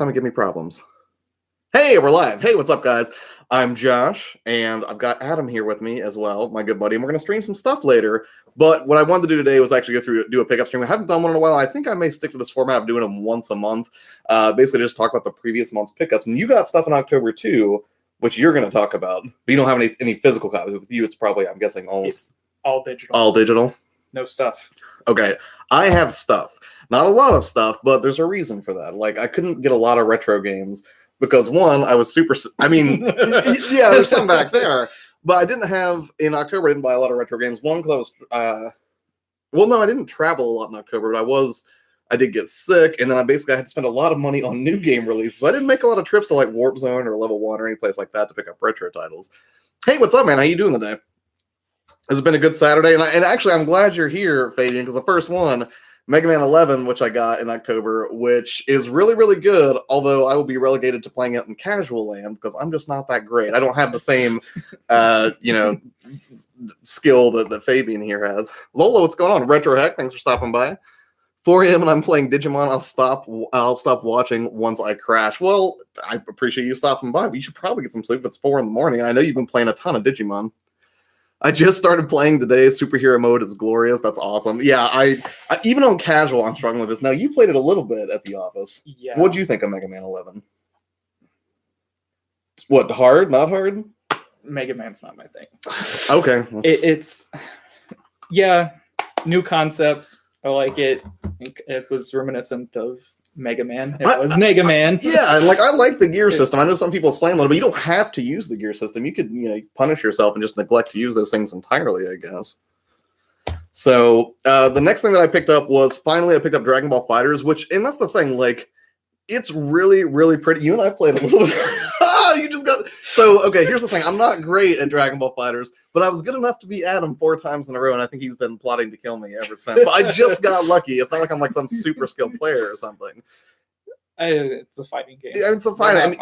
time to give me problems. Hey, we're live. Hey, what's up, guys? I'm Josh, and I've got Adam here with me as well, my good buddy, and we're going to stream some stuff later. But what I wanted to do today was actually do a pickup stream. I haven't done one in a while. I think I may stick to this format of doing them once a month. Basically, just talk about the previous month's pickups. And you got stuff in October, too, which you're going to talk about. But you don't have any physical copies. With you, it's probably, I'm guessing, It's all digital. all digital? No stuff. Okay, I have stuff. Not a lot of stuff, but there's a reason for that. Like, I couldn't get a lot of retro games because, one, I was super... I mean, yeah, there's some back there. But I didn't have... In October, I didn't buy a lot of retro games. One, because I was... well, no, I didn't travel a lot in October, but I did get sick, and then I basically had to spend a lot of money on new game releases. I didn't make a lot of trips to, like, Warp Zone or Level 1 or any place like that to pick up retro titles. Hey, what's up, man? How you doing today? Has it been a good Saturday? And actually, I'm glad you're here, Fabian, because the first one... Mega Man 11, which I got in October, which is really, really good, although I will be relegated to playing it in casual land because I'm just not that great. I don't have the same, skill that Fabian here has. Lola, what's going on? Retro Heck, thanks for stopping by. 4 a.m. and I'm playing Digimon. I'll stop watching once I crash. Well, I appreciate you stopping by, but you should probably get some sleep if it's 4 in the morning. I know you've been playing a ton of Digimon. I just started playing today. Superhero mode is glorious. That's awesome. Yeah, I even on casual, I'm struggling with this. Now, you played it a little bit at the office. Yeah. What do you think of Mega Man 11? What, hard? Not hard? Mega Man's not my thing. Okay. It's yeah, new concepts. I like it. It was reminiscent of Mega Man. It was Mega Man. Yeah, and I like the gear system. I know some people slam on it, but you don't have to use the gear system. You could, punish yourself and just neglect to use those things entirely, I guess. So the next thing that I picked up was finally I picked up Dragon Ball FighterZ, and that's the thing, it's really, really pretty. You and I played a little bit. You just got... So, okay, here's the thing. I'm not great at Dragon Ball FighterZ, but I was good enough to beat Adam 4 times in a row, and I think he's been plotting to kill me ever since. But I just got lucky. It's not like I'm some super skilled player or something. It's a fighting game. Yeah, it's a fighting.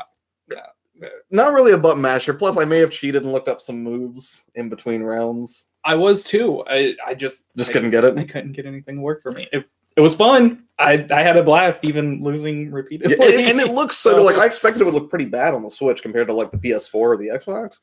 Not really a button masher. Plus, I may have cheated and looked up some moves in between rounds. I was too. I just couldn't get it. I couldn't get anything to work for me. It was fun. I had a blast, even losing repeatedly. Yeah, and it looks so good. I expected it would look pretty bad on the Switch compared to the PS4 or the Xbox,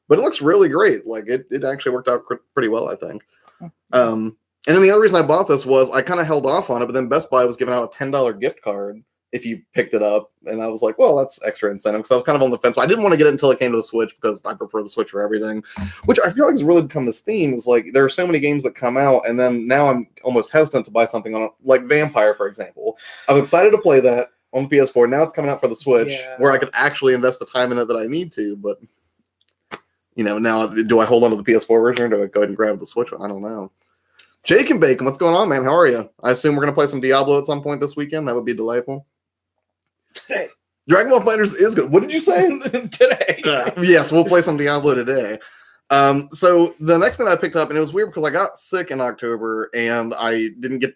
but it looks really great. It actually worked out pretty well, I think. And then the other reason I bought this was I kind of held off on it, but then Best Buy was giving out a $10 gift card if you picked it up, and I was like, well, that's extra incentive, because I was kind of on the fence. I didn't want to get it until it came to the Switch, because I prefer the Switch for everything, which I feel like has really become this theme, is there are so many games that come out, and then now I'm almost hesitant to buy something on, Vampire, for example. I'm excited to play that on the PS4. Now it's coming out for the Switch, where I could actually invest the time in it that I need to, but, now, do I hold on to the PS4 version, or do I go ahead and grab the Switch one? I don't know. Jake and Bacon, what's going on, man? How are you? I assume we're going to play some Diablo at some point this weekend. That would be delightful. Today. Dragon Ball FighterZ is good. What did you say? Today. Yes, we'll play some Diablo today. So the next thing I picked up, and it was weird because I got sick in October and I didn't get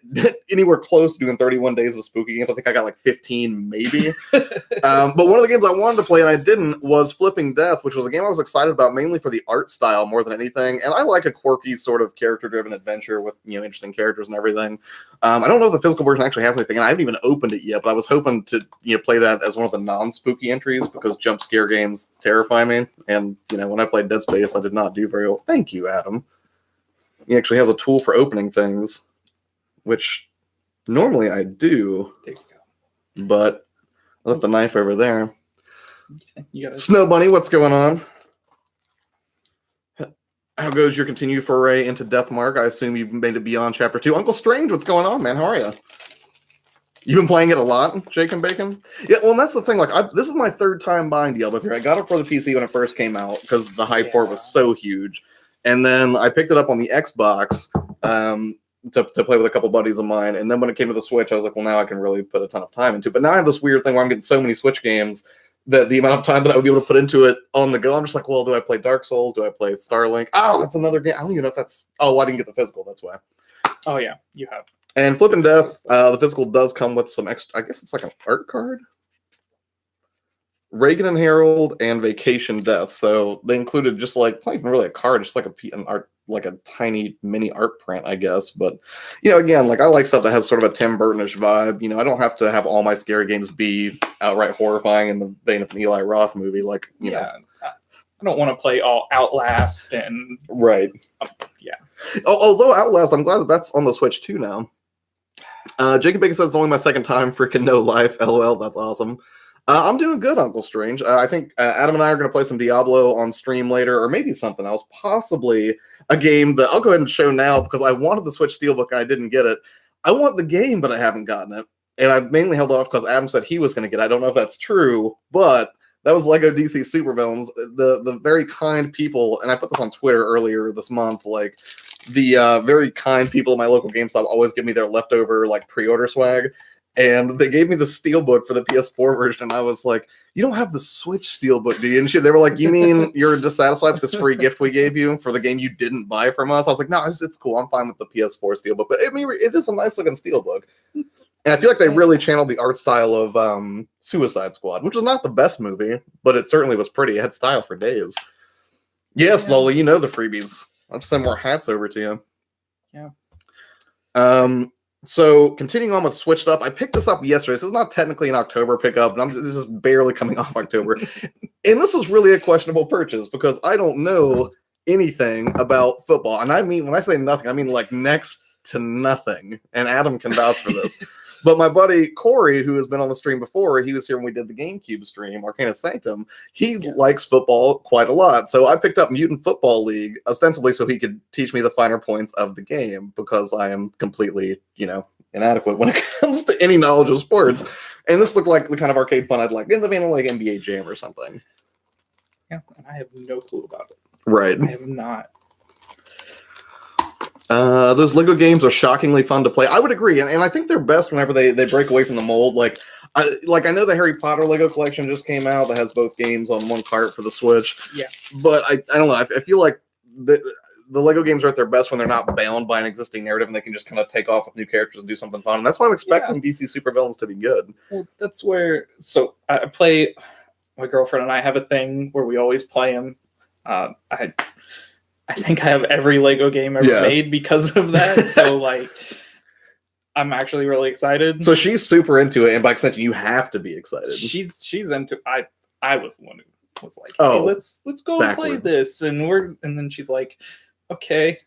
anywhere close to doing 31 days of spooky games. I think I got 15 maybe. But one of the games I wanted to play and I didn't was Flipping Death, which was a game I was excited about mainly for the art style more than anything. And I like a quirky sort of character-driven adventure with interesting characters and everything. I don't know if the physical version actually has anything, and I haven't even opened it yet, but I was hoping to play that as one of the non-spooky entries because jump scare games terrify me. And when I played Dead Space, I did not do very well. Thank you, Adam. He actually has a tool for opening things, which normally I do. There you go. But I left the knife over there. You gotta... Snow Bunny, what's going on? How goes your continued foray into Deathmark? I assume you've made it beyond Chapter 2. Uncle Strange, what's going on, man? How are you? You've been playing it a lot, Jake and Bacon? Yeah, well, and that's the thing. This is my 3rd time buying Diablo 3. I got it for the PC when it first came out because the hype for it was so huge. And then I picked it up on the Xbox to play with a couple buddies of mine. And then when it came to the Switch, I was like, well, now I can really put a ton of time into it. But now I have this weird thing where I'm getting so many Switch games that the amount of time that I would be able to put into it on the go, I'm just like, well, do I play Dark Souls? Do I play Starlink? Oh, that's another game. I don't even know if that's... Oh, I didn't get the physical. That's why. Oh, yeah. You have. And Flippin' Death, the physical does come with some extra... I guess it's an art card? Reagan and Harold and Vacation Death. So they included just it's not even really a card. It's an art like a tiny mini art print, I guess. But you know, again, like I like stuff that has sort of a Tim Burtonish vibe. You know, I don't have to have all my scary games be outright horrifying in the vein of an Eli Roth movie. Like, you know, I don't want to play all Outlast and right. Yeah. Although Outlast, I'm glad that that's on the Switch too now. Jacob Bacon says it's only my second time. Freaking no life. LOL. That's awesome. I'm doing good, Uncle Strange. I think Adam and I are going to play some Diablo on stream later, or maybe something else. Possibly a game that I'll go ahead and show now because I wanted the Switch Steelbook and I didn't get it. I want the game, but I haven't gotten it. And I mainly held off because Adam said he was going to get it. I don't know if that's true, but that was Lego DC Supervillains. The very kind people, and I put this on Twitter earlier this month, like the very kind people at my local GameStop always give me their leftover like pre-order swag. And they gave me the Steelbook for the PS4 version, and I was like, "You don't have the Switch Steelbook, do you?" And they were like, "You mean you're dissatisfied with this free gift we gave you for the game you didn't buy from us?" I was like, "No, it's cool. I'm fine with the PS4 Steelbook." But I mean, it is a nice looking Steelbook, and I feel like they really channeled the art style of Suicide Squad, which was not the best movie, but it certainly was pretty. It had style for days. Yes, yeah. Lola, you know the freebies. I'll send more hats over to you. Yeah. So continuing on with Switch stuff, I picked this up yesterday. This is not technically an October pickup, but this is barely coming off October. And this was really a questionable purchase because I don't know anything about football. And I mean, when I say nothing, I mean like next to nothing. And Adam can vouch for this. But my buddy Corey, who has been on the stream before, he was here when we did the GameCube stream, Arcana Sanctum. He likes football quite a lot. So I picked up Mutant Football League, ostensibly so he could teach me the finer points of the game, because I am completely, inadequate when it comes to any knowledge of sports. And this looked like the kind of arcade fun I'd like, in the vein of like NBA Jam or something. Yeah, and I have no clue about it. Right. I have not. Those Lego games are shockingly fun to play. I would agree, and I think they're best whenever they break away from the mold. Like I know the Harry Potter Lego collection just came out that has both games on one cart for the Switch. Yeah, but I don't know. I feel like the Lego games are at their best when they're not bound by an existing narrative and they can just kind of take off with new characters and do something fun. And that's why I'm expecting DC Supervillains to be good. Well, that's where. So I play. My girlfriend and I have a thing where we always play them. I think I have every Lego game ever made because of that. So, like, I'm actually really excited. So she's super into it, and by extension, you have to be excited. She's into. I was the one who was like, "Hey, let's go and play this," and then she's like, "Okay,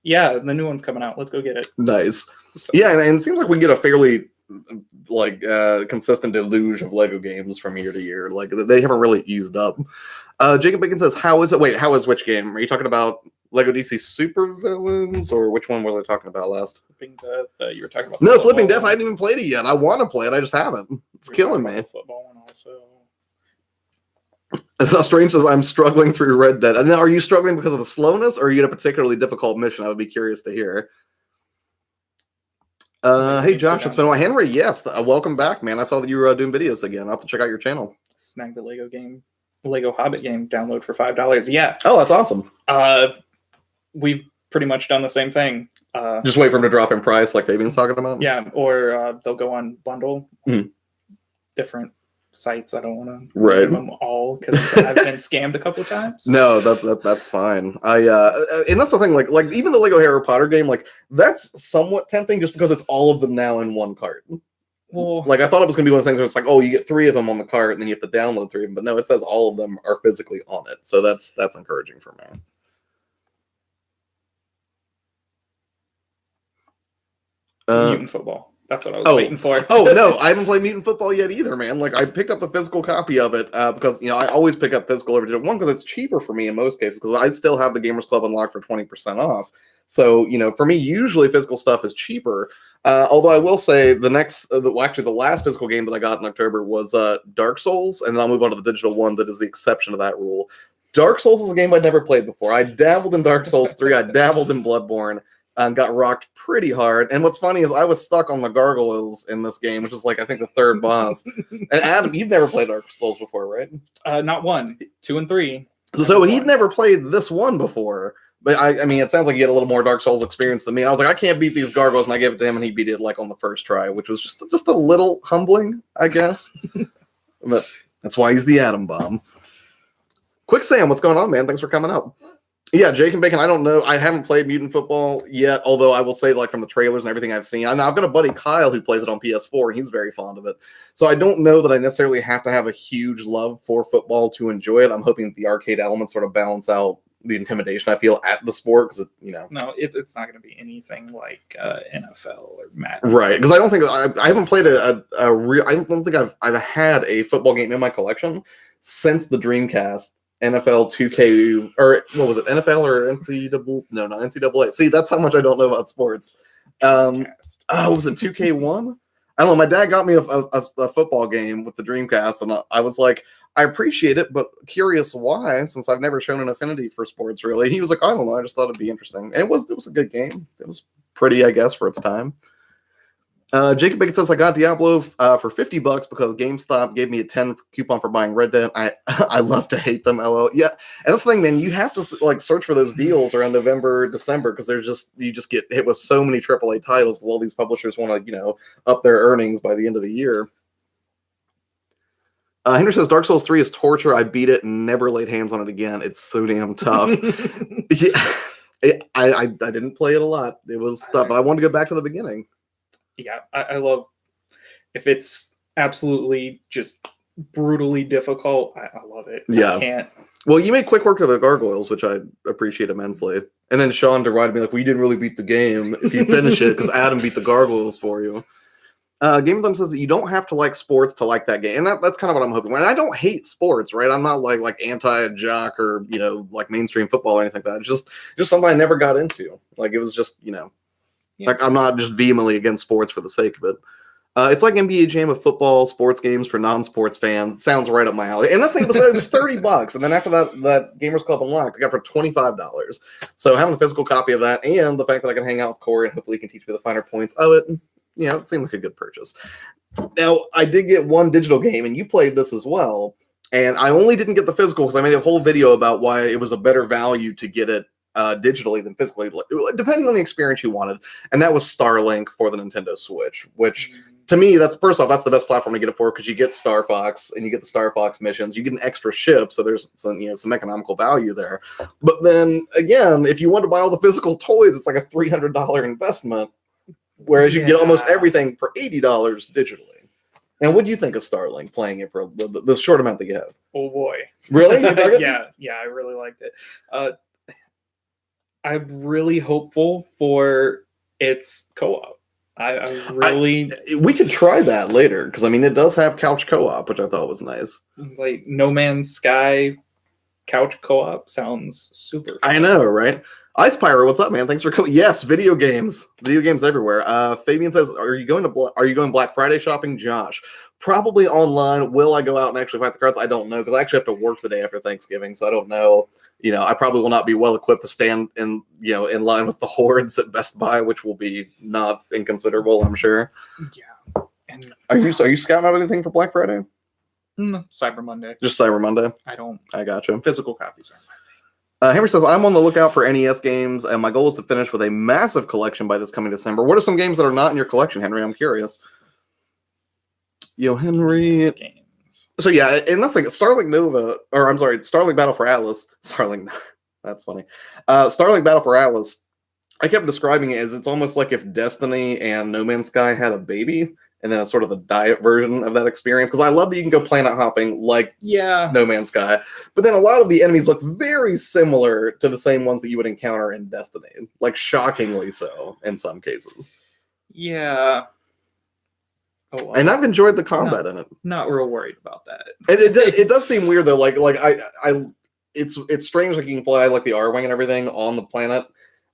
yeah, the new one's coming out. Let's go get it." Nice. So. Yeah, and it seems like we get a fairly consistent deluge of Lego games from year to year. Like they haven't really eased up. Jacob Bacon says, how is it? Wait, how is which game? Are you talking about Lego DC Supervillains, or which one were they talking about last? Flipping Death. You were talking about. No, Flipping Death. I hadn't even played it yet. I want to play it. I just haven't. It's killing me. Football one also. Strange says, I'm struggling through Red Dead. And now, are you struggling because of the slowness, or are you in a particularly difficult mission? I would be curious to hear. Hey Josh, it's been a while. Henry, yes, welcome back, man. I saw that you were doing videos again. I'll have to check out your channel. Snag the Lego Hobbit game download for $5. Yeah. Oh, that's awesome. We've pretty much done the same thing. Just wait for them to drop in price, like Fabian's talking about. Yeah, or they'll go on bundle. Different sites. I don't want to name them all because I've been scammed a couple of times. No, that's fine. And that's the thing. Like even the Lego Harry Potter game, like that's somewhat tempting just because it's all of them now in one cart. Well, like I thought it was gonna be one of those things where it's like, oh, you get 3 of them on the cart and then you have to download 3 of them. But no, it says all of them are physically on it. So that's encouraging for me. Mutant Football. That's what I was waiting for. Oh, no, I haven't played Mutant Football yet either, man. Like, I picked up the physical copy of it because, I always pick up physical over digital. One, because it's cheaper for me in most cases, because I still have the Gamers Club unlocked for 20% off. So, for me, usually physical stuff is cheaper. Although I will say the last physical game that I got in October was Dark Souls, and then I'll move on to the digital one that is the exception to that rule. Dark Souls is a game I'd never played before. I dabbled in Dark Souls 3. I dabbled in Bloodborne. And got rocked pretty hard. And what's funny is I was stuck on the gargoyles in this game, which is like I think the 3rd boss. And Adam, you've never played Dark Souls before, right? Not 1, 2, and 3. So he'd never played this one before. But I mean, it sounds like you had a little more Dark Souls experience than me. I was like, I can't beat these gargoyles, and I gave it to him, and he beat it like on the first try, which was just a little humbling, I guess. But that's why he's the Atom Bomb. Quick Sam, what's going on, man? Thanks for coming up. Yeah, Jake and Bacon. I don't know. I haven't played Mutant Football yet, although I will say, like, from the trailers and everything I've seen, I've got a buddy, Kyle, who plays it on PS4, and he's very fond of it. So I don't know that I necessarily have to have a huge love for football to enjoy it. I'm hoping that the arcade elements sort of balance out the intimidation I feel at the sport, because, No, it's not going to be anything like NFL or Madden. Right, because I don't think I haven't played a real. I don't think I've had a football game in my collection since the Dreamcast. NFL 2K, or what was it? NFL or NCAA? No, not NCAA. See, that's how much I don't know about sports. Was it 2K1? I don't know. My dad got me a football game with the Dreamcast, and I was like, I appreciate it, but curious why, since I've never shown an affinity for sports, really. He was like, I don't know. I just thought it'd be interesting. And it was a good game. It was pretty, I guess, for its time. Jacob Bacon says, I got Diablo for $50 because GameStop gave me a 10 coupon for buying Red Dead. I love to hate them, LOL. Yeah, and that's the thing, man. You have to like search for those deals around November, December, because you just get hit with so many AAA titles because all these publishers want to up their earnings by the end of the year. Henry says, Dark Souls 3 is torture. I beat it and never laid hands on it again. It's so damn tough. Yeah, I didn't play it a lot. It was tough, but I wanted to go back to the beginning. Yeah, I love if it's absolutely just brutally difficult. I love it. Yeah. I can't. Well, you made quick work of the gargoyles, which I appreciate immensely. And then Sean derided me like, well, you didn't really beat the game if you finish it because Adam beat the gargoyles for you. Game of Them says that you don't have to like sports to like that game. And that's kind of what I'm hoping. And I don't hate sports, right? I'm not like anti-jock or, like mainstream football or anything like that. It's just something I never got into. Like, it was just, Yeah. Like, I'm not just vehemently against sports for the sake of it. It's like NBA Jam of football, sports games for non-sports fans. It sounds right up my alley. And that's the thing, it was $30. And then after that Gamers Club Unlocked, I got for $25. So having the physical copy of that and the fact that I can hang out with Corey and hopefully he can teach me the finer points of it, it seemed like a good purchase. Now, I did get one digital game, and you played this as well. And I only didn't get the physical because I made a whole video about why it was a better value to get it digitally than physically, depending on the experience you wanted. And that was Starlink for the Nintendo Switch, which to me, that's the best platform to get it for because you get Star Fox and you get the Star Fox missions. You get an extra ship, so there's some economical value there. But then again, if you want to buy all the physical toys, it's like a $300 investment, whereas you get almost everything for $80 digitally. And what do you think of Starlink playing it for the short amount that you have? Oh boy, really? You dug it? Yeah, I really liked it. I'm really hopeful for its co-op. We could try that later because it does have couch co-op, which I thought was nice. Like No Man's Sky couch co-op sounds super fun. I know, right? Ice Pyro, what's up, man? Thanks for coming. Yes, video games everywhere. Fabian says, "Are you going Black Friday shopping?" Josh, probably online. Will I go out and actually fight the cards? I don't know because I actually have to work the day after Thanksgiving, so I don't know. I probably will not be well equipped to stand in line with the hordes at Best Buy, which will be not inconsiderable, I'm sure. Yeah. And are you scouting out anything for Black Friday? No, Cyber Monday. Just Cyber Monday. I gotcha. Physical copies are my thing. Henry says, I'm on the lookout for NES games, and my goal is to finish with a massive collection by this coming December. What are some games that are not in your collection, Henry? I'm curious. Henry. Games. So yeah, and that's like Starlink Battle for Atlas. Starlink, that's funny. Starlink Battle for Atlas. I kept describing it as it's almost like if Destiny and No Man's Sky had a baby, and then it's sort of the diet version of that experience. Because I love that you can go planet hopping like No Man's Sky, but then a lot of the enemies look very similar to the same ones that you would encounter in Destiny, like shockingly so in some cases. Yeah. Oh, wow. And I've enjoyed the combat in it. Not real worried about that. And it does seem weird though. Like it's strange. Like you can fly like the R-wing and everything on the planet,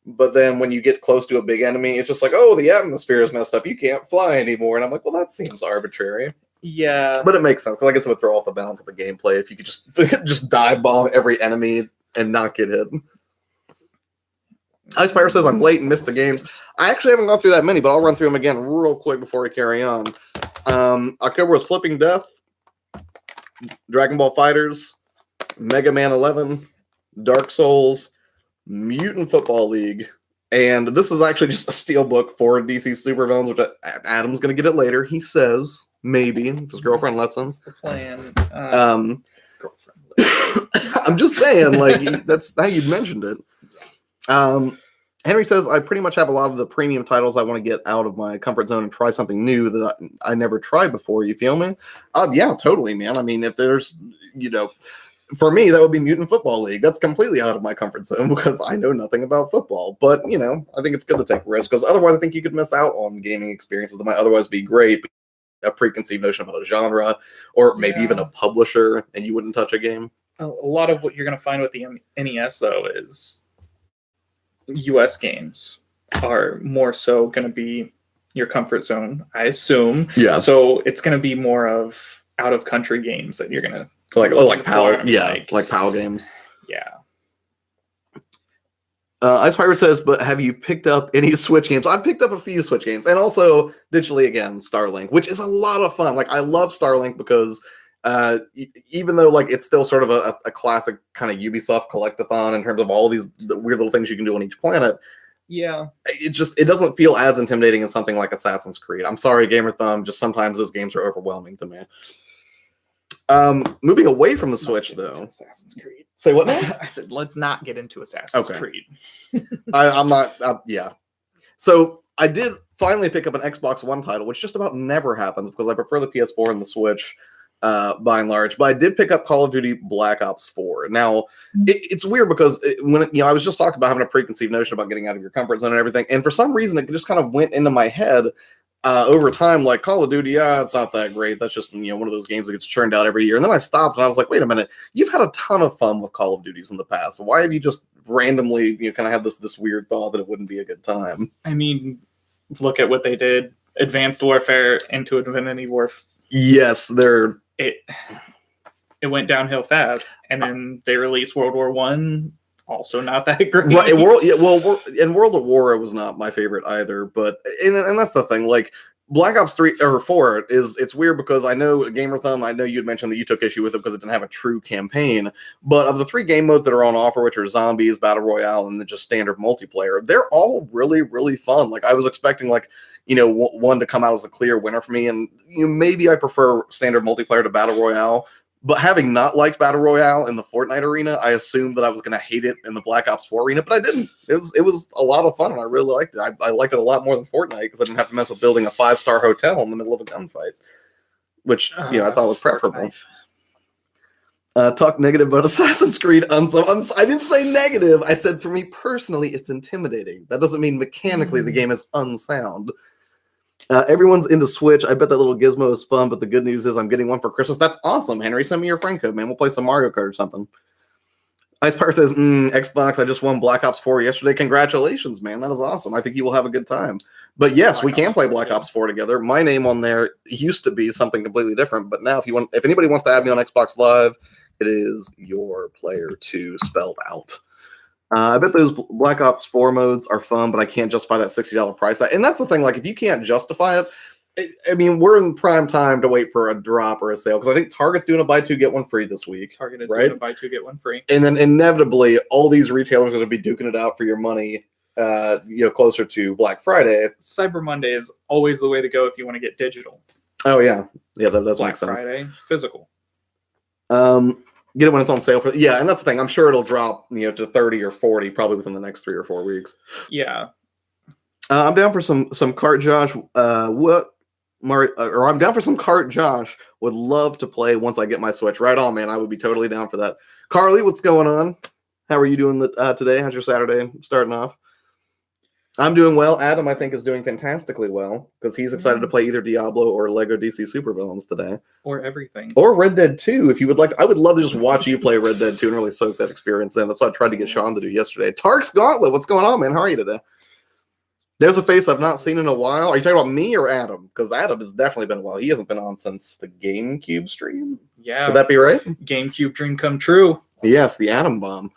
but then when you get close to a big enemy, it's just like, oh, the atmosphere is messed up. You can't fly anymore. And I'm like, well, that seems arbitrary. Yeah, but it makes sense because I guess it would throw off the balance of the gameplay if you could just dive bomb every enemy and not get hit. Ice Pyro says, I'm late and missed the games. I actually haven't gone through that many, but I'll run through them again real quick before we carry on. October was Flipping Death, Dragon Ball FighterZ, Mega Man 11, Dark Souls, Mutant Football League, and this is actually just a steelbook for DC Supervillains, which Adam's going to get it later. He says, maybe, if his girlfriend lets him. That's the plan. Girlfriend. I'm just saying, like, that's how you mentioned it. Henry says, I pretty much have a lot of the premium titles I want to get out of my comfort zone and try something new that I never tried before. You feel me? Yeah, totally, man. I mean, if there's, for me, that would be Mutant Football League. That's completely out of my comfort zone because I know nothing about football. But, I think it's good to take risks because otherwise I think you could miss out on gaming experiences that might otherwise be great. A preconceived notion about a genre or maybe even a publisher, and you wouldn't touch a game. A lot of what you're going to find with the NES, though, is US games are more so going to be your comfort zone, I assume. Yeah. So it's going to be more of out of country games that you're going to like PAL. Yeah, like PAL games. Yeah. Ice Pirate says, but have you picked up any Switch games? I've picked up a few Switch games, and also digitally again, Starlink, which is a lot of fun. Like I love Starlink because even though like it's still sort of a classic kind of Ubisoft collectathon in terms of all these weird little things you can do on each planet. Yeah, it doesn't feel as intimidating as something like Assassin's Creed. I'm sorry, Gamer Thumb, just sometimes those games are overwhelming to me. Moving away from the Switch though. Assassin's Creed. Say what now? I said let's not get into Assassin's Creed. I'm not. Yeah. So I did finally pick up an Xbox One title, which just about never happens because I prefer the PS4 and the Switch. By and large, but I did pick up Call of Duty Black Ops 4. Now, it's weird because when I was just talking about having a preconceived notion about getting out of your comfort zone and everything, and for some reason it just kind of went into my head over time, like Call of Duty, it's not that great. That's just one of those games that gets churned out every year. And then I stopped and I was like, wait a minute, you've had a ton of fun with Call of Duties in the past. Why have you just randomly kind of had this weird thought that it wouldn't be a good time? I mean, look at what they did: Advanced Warfare into Infinity Warfare. Yes, it went downhill fast, and then they released World War I. Also, not that great. Right. World of War was not my favorite either. But and that's the thing. Like Black Ops 3 or 4 it's weird because I know Gamer Thumb. I know you had mentioned that you took issue with it because it didn't have a true campaign. But of the 3 game modes that are on offer, which are zombies, battle royale, and then just standard multiplayer, they're all really really fun. Like I was expecting one to come out as the clear winner for me, and maybe I prefer standard multiplayer to battle royale. But having not liked battle royale in the Fortnite arena, I assumed that I was going to hate it in the Black Ops 4 arena, but I didn't. It was a lot of fun, and I really liked it. I liked it a lot more than Fortnite because I didn't have to mess with building a 5-star hotel in the middle of a gunfight, which I thought was preferable. Talk negative about Assassin's Creed Unsub. I didn't say negative. I said for me personally, it's intimidating. That doesn't mean mechanically the game is unsound. Everyone's into Switch. I bet that little gizmo is fun, but the good news is I'm getting one for Christmas. That's awesome, Henry. Send me your friend code, man. We'll play some Mario Kart or something. Ice Pirate says, Xbox, I just won Black Ops 4 yesterday. Congratulations, man. That is awesome. I think you will have a good time. But yes, we can play Black Ops 4 together. My name on there used to be something completely different, but now if anybody wants to add me on Xbox Live, it is your player 2 spelled out. I bet those Black Ops 4 modes are fun, but I can't justify that $60 price. And that's the thing. Like, if you can't justify it, I mean, we're in prime time to wait for a drop or a sale because I think Target's doing a buy 2 get 1 free this week. Target is doing a buy 2 get 1 free, and then inevitably all these retailers are going to be duking it out for your money. Closer to Black Friday. Cyber Monday is always the way to go if you want to get digital. Oh yeah, that does Black make sense. Friday, physical. Get it when it's on sale and that's the thing. I'm sure it'll drop, to 30 or 40 probably within the next 3 or 4 weeks. Yeah. I'm down for some Cart Josh. I'm down for some Cart Josh. Would love to play once I get my Switch. Right on, man. I would be totally down for that. Carly, what's going on? How are you doing today? How's your Saturday starting off? I'm doing well. Adam, I think, is doing fantastically well because he's excited to play either Diablo or Lego DC Supervillains today. Or everything. Or Red Dead 2, if you would like. I would love to just watch you play Red Dead 2 and really soak that experience in. That's what I tried to get Sean to do yesterday. Tark's Gauntlet, what's going on, man? How are you today? There's a face I've not seen in a while. Are you talking about me or Adam? Because Adam has definitely been a while. He hasn't been on since the GameCube stream. Yeah. Could that be right? GameCube dream come true. Yes, the Atom Bomb.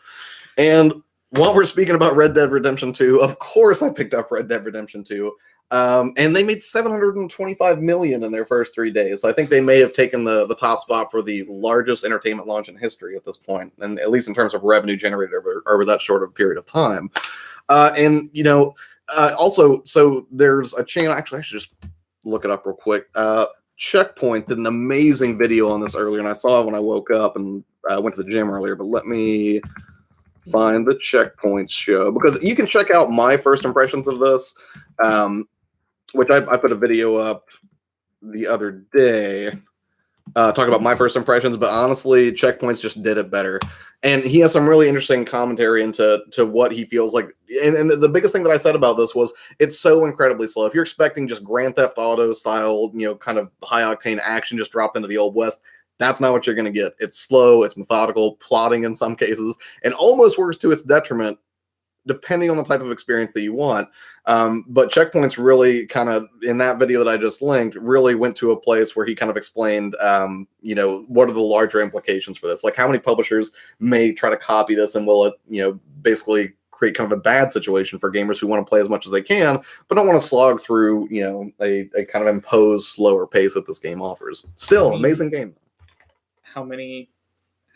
And while we're speaking about Red Dead Redemption 2, of course I picked up Red Dead Redemption 2. And they made $725 million in their first 3 days. So I think they may have taken the top spot for the largest entertainment launch in history at this point, and at least in terms of revenue generated over that short of a period of time. Also, so there's a channel. Actually, I should just look it up real quick. Checkpoint did an amazing video on this earlier, and I saw it when I woke up and went to the gym earlier. But let me find the Checkpoint show, because you can check out my first impressions of this, which I put a video up the other day talking about my first impressions, but honestly, Checkpoints just did it better. And he has some really interesting commentary into what he feels like. And the biggest thing that I said about this was it's so incredibly slow. If you're expecting just Grand Theft Auto style, kind of high octane action just dropped into the Old West, that's not what you're going to get. It's slow, it's methodical, plotting in some cases, and almost works to its detriment depending on the type of experience that you want. But Checkpoints really kind of, in that video that I just linked, really went to a place where he kind of explained, what are the larger implications for this? Like how many publishers may try to copy this, and will it, basically create kind of a bad situation for gamers who want to play as much as they can, but don't want to slog through, a kind of imposed slower pace that this game offers. Still, amazing game. How many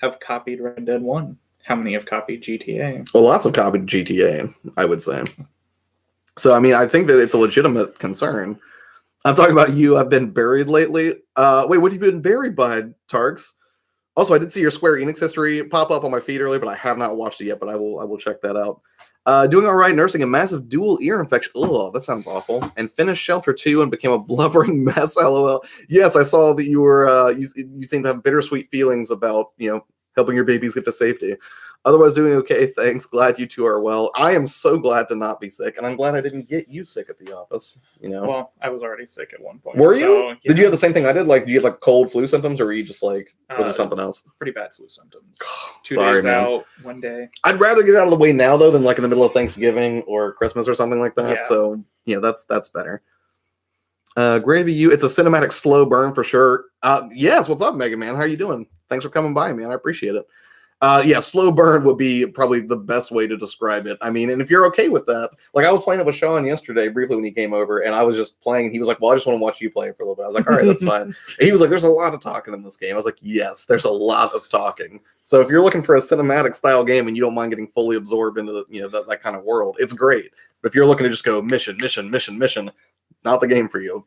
have copied Red Dead 1? How many have copied GTA? Well, lots have copied GTA, I would say. So, I think that it's a legitimate concern. I'm talking about you. I've been buried lately. Wait, what have you been buried by, Tarks? Also, I did see your Square Enix history pop up on my feed earlier, but I have not watched it yet, but I will check that out. Doing all right, nursing a massive dual ear infection. Oh, that sounds awful. And finished Shelter 2 and became a blubbering mess, LOL. Yes, I saw that you were, you seem to have bittersweet feelings about, helping your babies get to safety. Otherwise, doing okay, thanks. Glad you two are well. I am so glad to not be sick, and I'm glad I didn't get you sick at the office. Well, I was already sick at one point. Were you? Yeah. Did you have the same thing I did? Like, did you have like cold flu symptoms, or were you just like, was it something else? Pretty bad flu symptoms. 2 Sorry, days man. out, 1 day. I'd rather get out of the way now though than like in the middle of Thanksgiving or Christmas or something like that. Yeah. So that's better. Gravy, it's a cinematic slow burn for sure. Yes, what's up, Mega Man? How are you doing? Thanks for coming by, man. I appreciate it. Slow burn would be probably the best way to describe it. And if you're okay with that, like I was playing it with Sean yesterday briefly when he came over, and I was just playing, and he was like, well, I just want to watch you play for a little bit. I was like, all right, that's fine. And he was like, there's a lot of talking in this game. I was like, yes, there's a lot of talking. So if you're looking for a cinematic style game and you don't mind getting fully absorbed into the, that kind of world, it's great. But if you're looking to just go mission, not the game for you.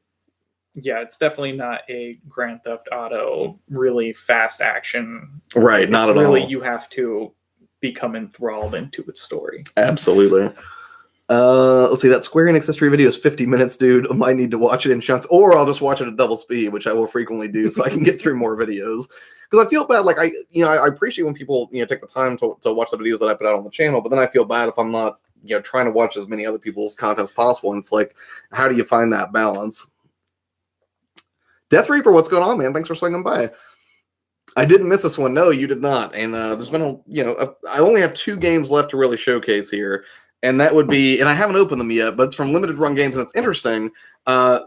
Yeah, it's definitely not a Grand Theft Auto really fast action. Right, not at all. Really, you have to become enthralled into its story. Absolutely. Let's see, that Square Enix history video is 50 minutes, dude. I might need to watch it in chunks, or I'll just watch it at double speed, which I will frequently do, so I can get through more videos. Because I feel bad, like I appreciate when people take the time to watch the videos that I put out on the channel, but then I feel bad if I'm not trying to watch as many other people's content as possible, and it's like, how do you find that balance? Death Reaper, what's going on, man? Thanks for swinging by. I didn't miss this one. No, you did not. And there's been I only have 2 games left to really showcase here. And that would be, and I haven't opened them yet, but it's from Limited Run Games, and it's interesting.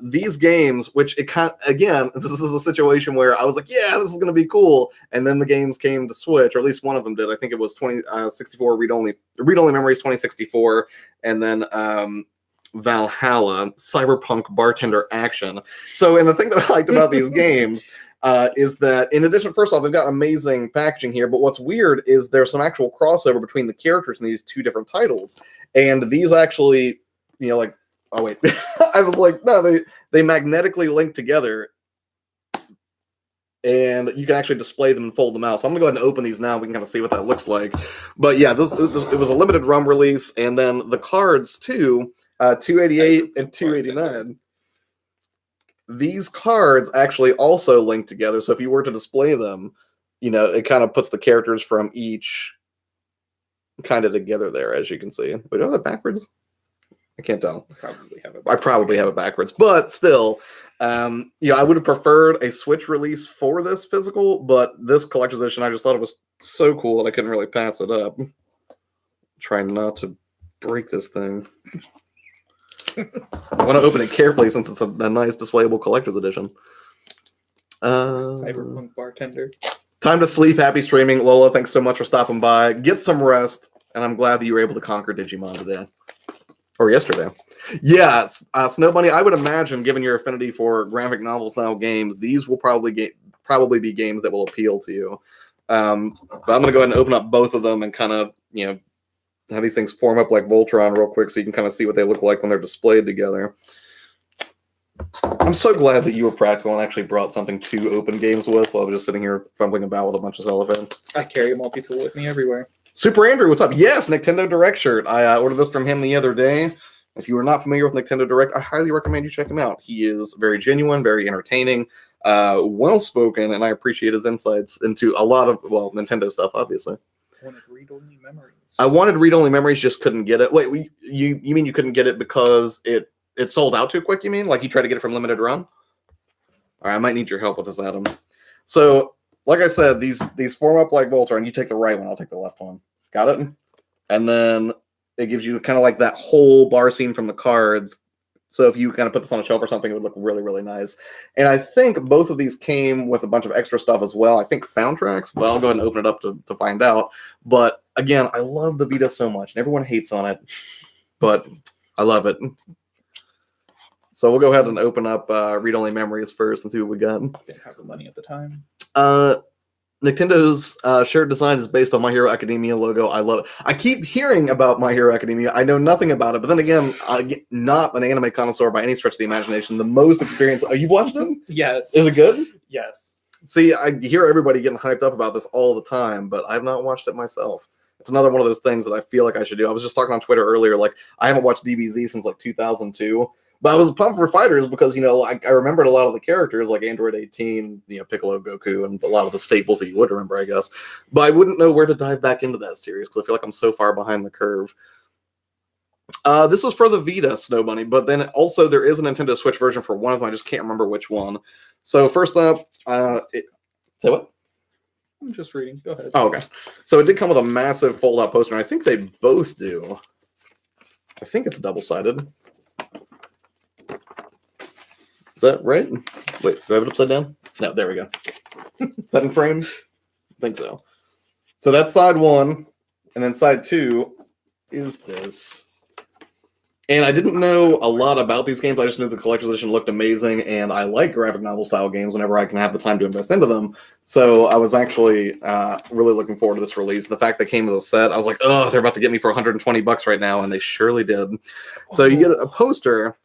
These games, which again, this is a situation where I was like, yeah, this is going to be cool. And then the games came to Switch, or at least one of them did. I think it was 2064 read-only Memories 2064, and then Valhalla, Cyberpunk Bartender Action. So, and the thing that I liked about these games is that, in addition, first off, they've got amazing packaging here, but what's weird is there's some actual crossover between the characters in these 2 different titles. And these actually, like, oh wait, I was like, no, they magnetically link together, and you can actually display them and fold them out. So I'm gonna go ahead and open these now. We can kind of see what that looks like. But yeah, this it was a limited run release, and then the cards too. 288 and 289. These cards actually also link together. So if you were to display them, it kind of puts the characters from each kind of together there, as you can see. Wait, do I have that backwards? I can't tell. I probably have it backwards, but still, I would have preferred a Switch release for this physical, but this collector's edition, I just thought it was so cool that I couldn't really pass it up. Trying not to break this thing. I want to open it carefully since it's a nice displayable collector's edition. Cyberpunk Bartender. Time to sleep. Happy streaming. Lola, thanks so much for stopping by. Get some rest, and I'm glad that you were able to conquer Digimon today. Or yesterday. Yeah, Snow Bunny, I would imagine, given your affinity for graphic novel style games, these will probably be games that will appeal to you. But I'm going to go ahead and open up both of them and kind of, have these things form up like Voltron real quick so you can kind of see what they look like when they're displayed together. I'm so glad that you were practical and actually brought something to open games with while I was just sitting here fumbling about with a bunch of cellophane. I carry a multi-tool with me everywhere. Super Andrew, what's up? Yes, Nintendo Direct shirt. I ordered this from him the other day. If you are not familiar with Nintendo Direct, I highly recommend you check him out. He is very genuine, very entertaining, well-spoken, and I appreciate his insights into a lot of, Nintendo stuff, obviously. I wanted read-only memories. I wanted read-only memories, just couldn't get it. Wait, you mean you couldn't get it because it sold out too quick, you mean? Like you tried to get it from limited run? All right, I might need your help with this, Adam. So, like I said, these form up like Voltron. You take the right one, I'll take the left one. Got it? And then it gives you kind of like that whole bar scene from the cards. So if you kind of put this on a shelf or something, it would look really, really nice. And I think both of these came with a bunch of extra stuff as well. I think soundtracks. Well, I'll go ahead and open it up to find out. But again, I love the Vita so much, and everyone hates on it, but I love it. So we'll go ahead and open up read-only memories first and see what we got. Didn't have the money at the time. Nintendo's shared design is based on My Hero Academia logo. I love it. I keep hearing about My Hero Academia. I know nothing about it, but then again, I'm not an anime connoisseur by any stretch of the imagination. The most experience. Oh, you've watched them? Yes. Is it good? Yes. See, I hear everybody getting hyped up about this all the time, but I've not watched it myself. It's another one of those things that I feel like I should do. I was just talking on Twitter earlier, like I haven't watched DBZ since like 2002. But I was pumped for Fighters because, I remembered a lot of the characters like Android 18, Piccolo, Goku, and a lot of the staples that you would remember, I guess. But I wouldn't know where to dive back into that series because I feel like I'm so far behind the curve. This was for the Vita, Snow Bunny, but then also there is a Nintendo Switch version for one of them. I just can't remember which one. So first up, say what? I'm just reading. Go ahead. Oh, okay. So it did come with a massive fold-out poster, and I think they both do. I think it's double-sided. Is that right? Wait, do I have it upside down? No, there we go. Is that in frame? I think so. So that's side one. And then side two is this. And I didn't know a lot about these games. I just knew the collector's edition looked amazing. And I like graphic novel style games whenever I can have the time to invest into them. So I was actually really looking forward to this release. The fact that it came as a set, I was like, oh, they're about to get me for $120 right now. And they surely did. So you get a poster.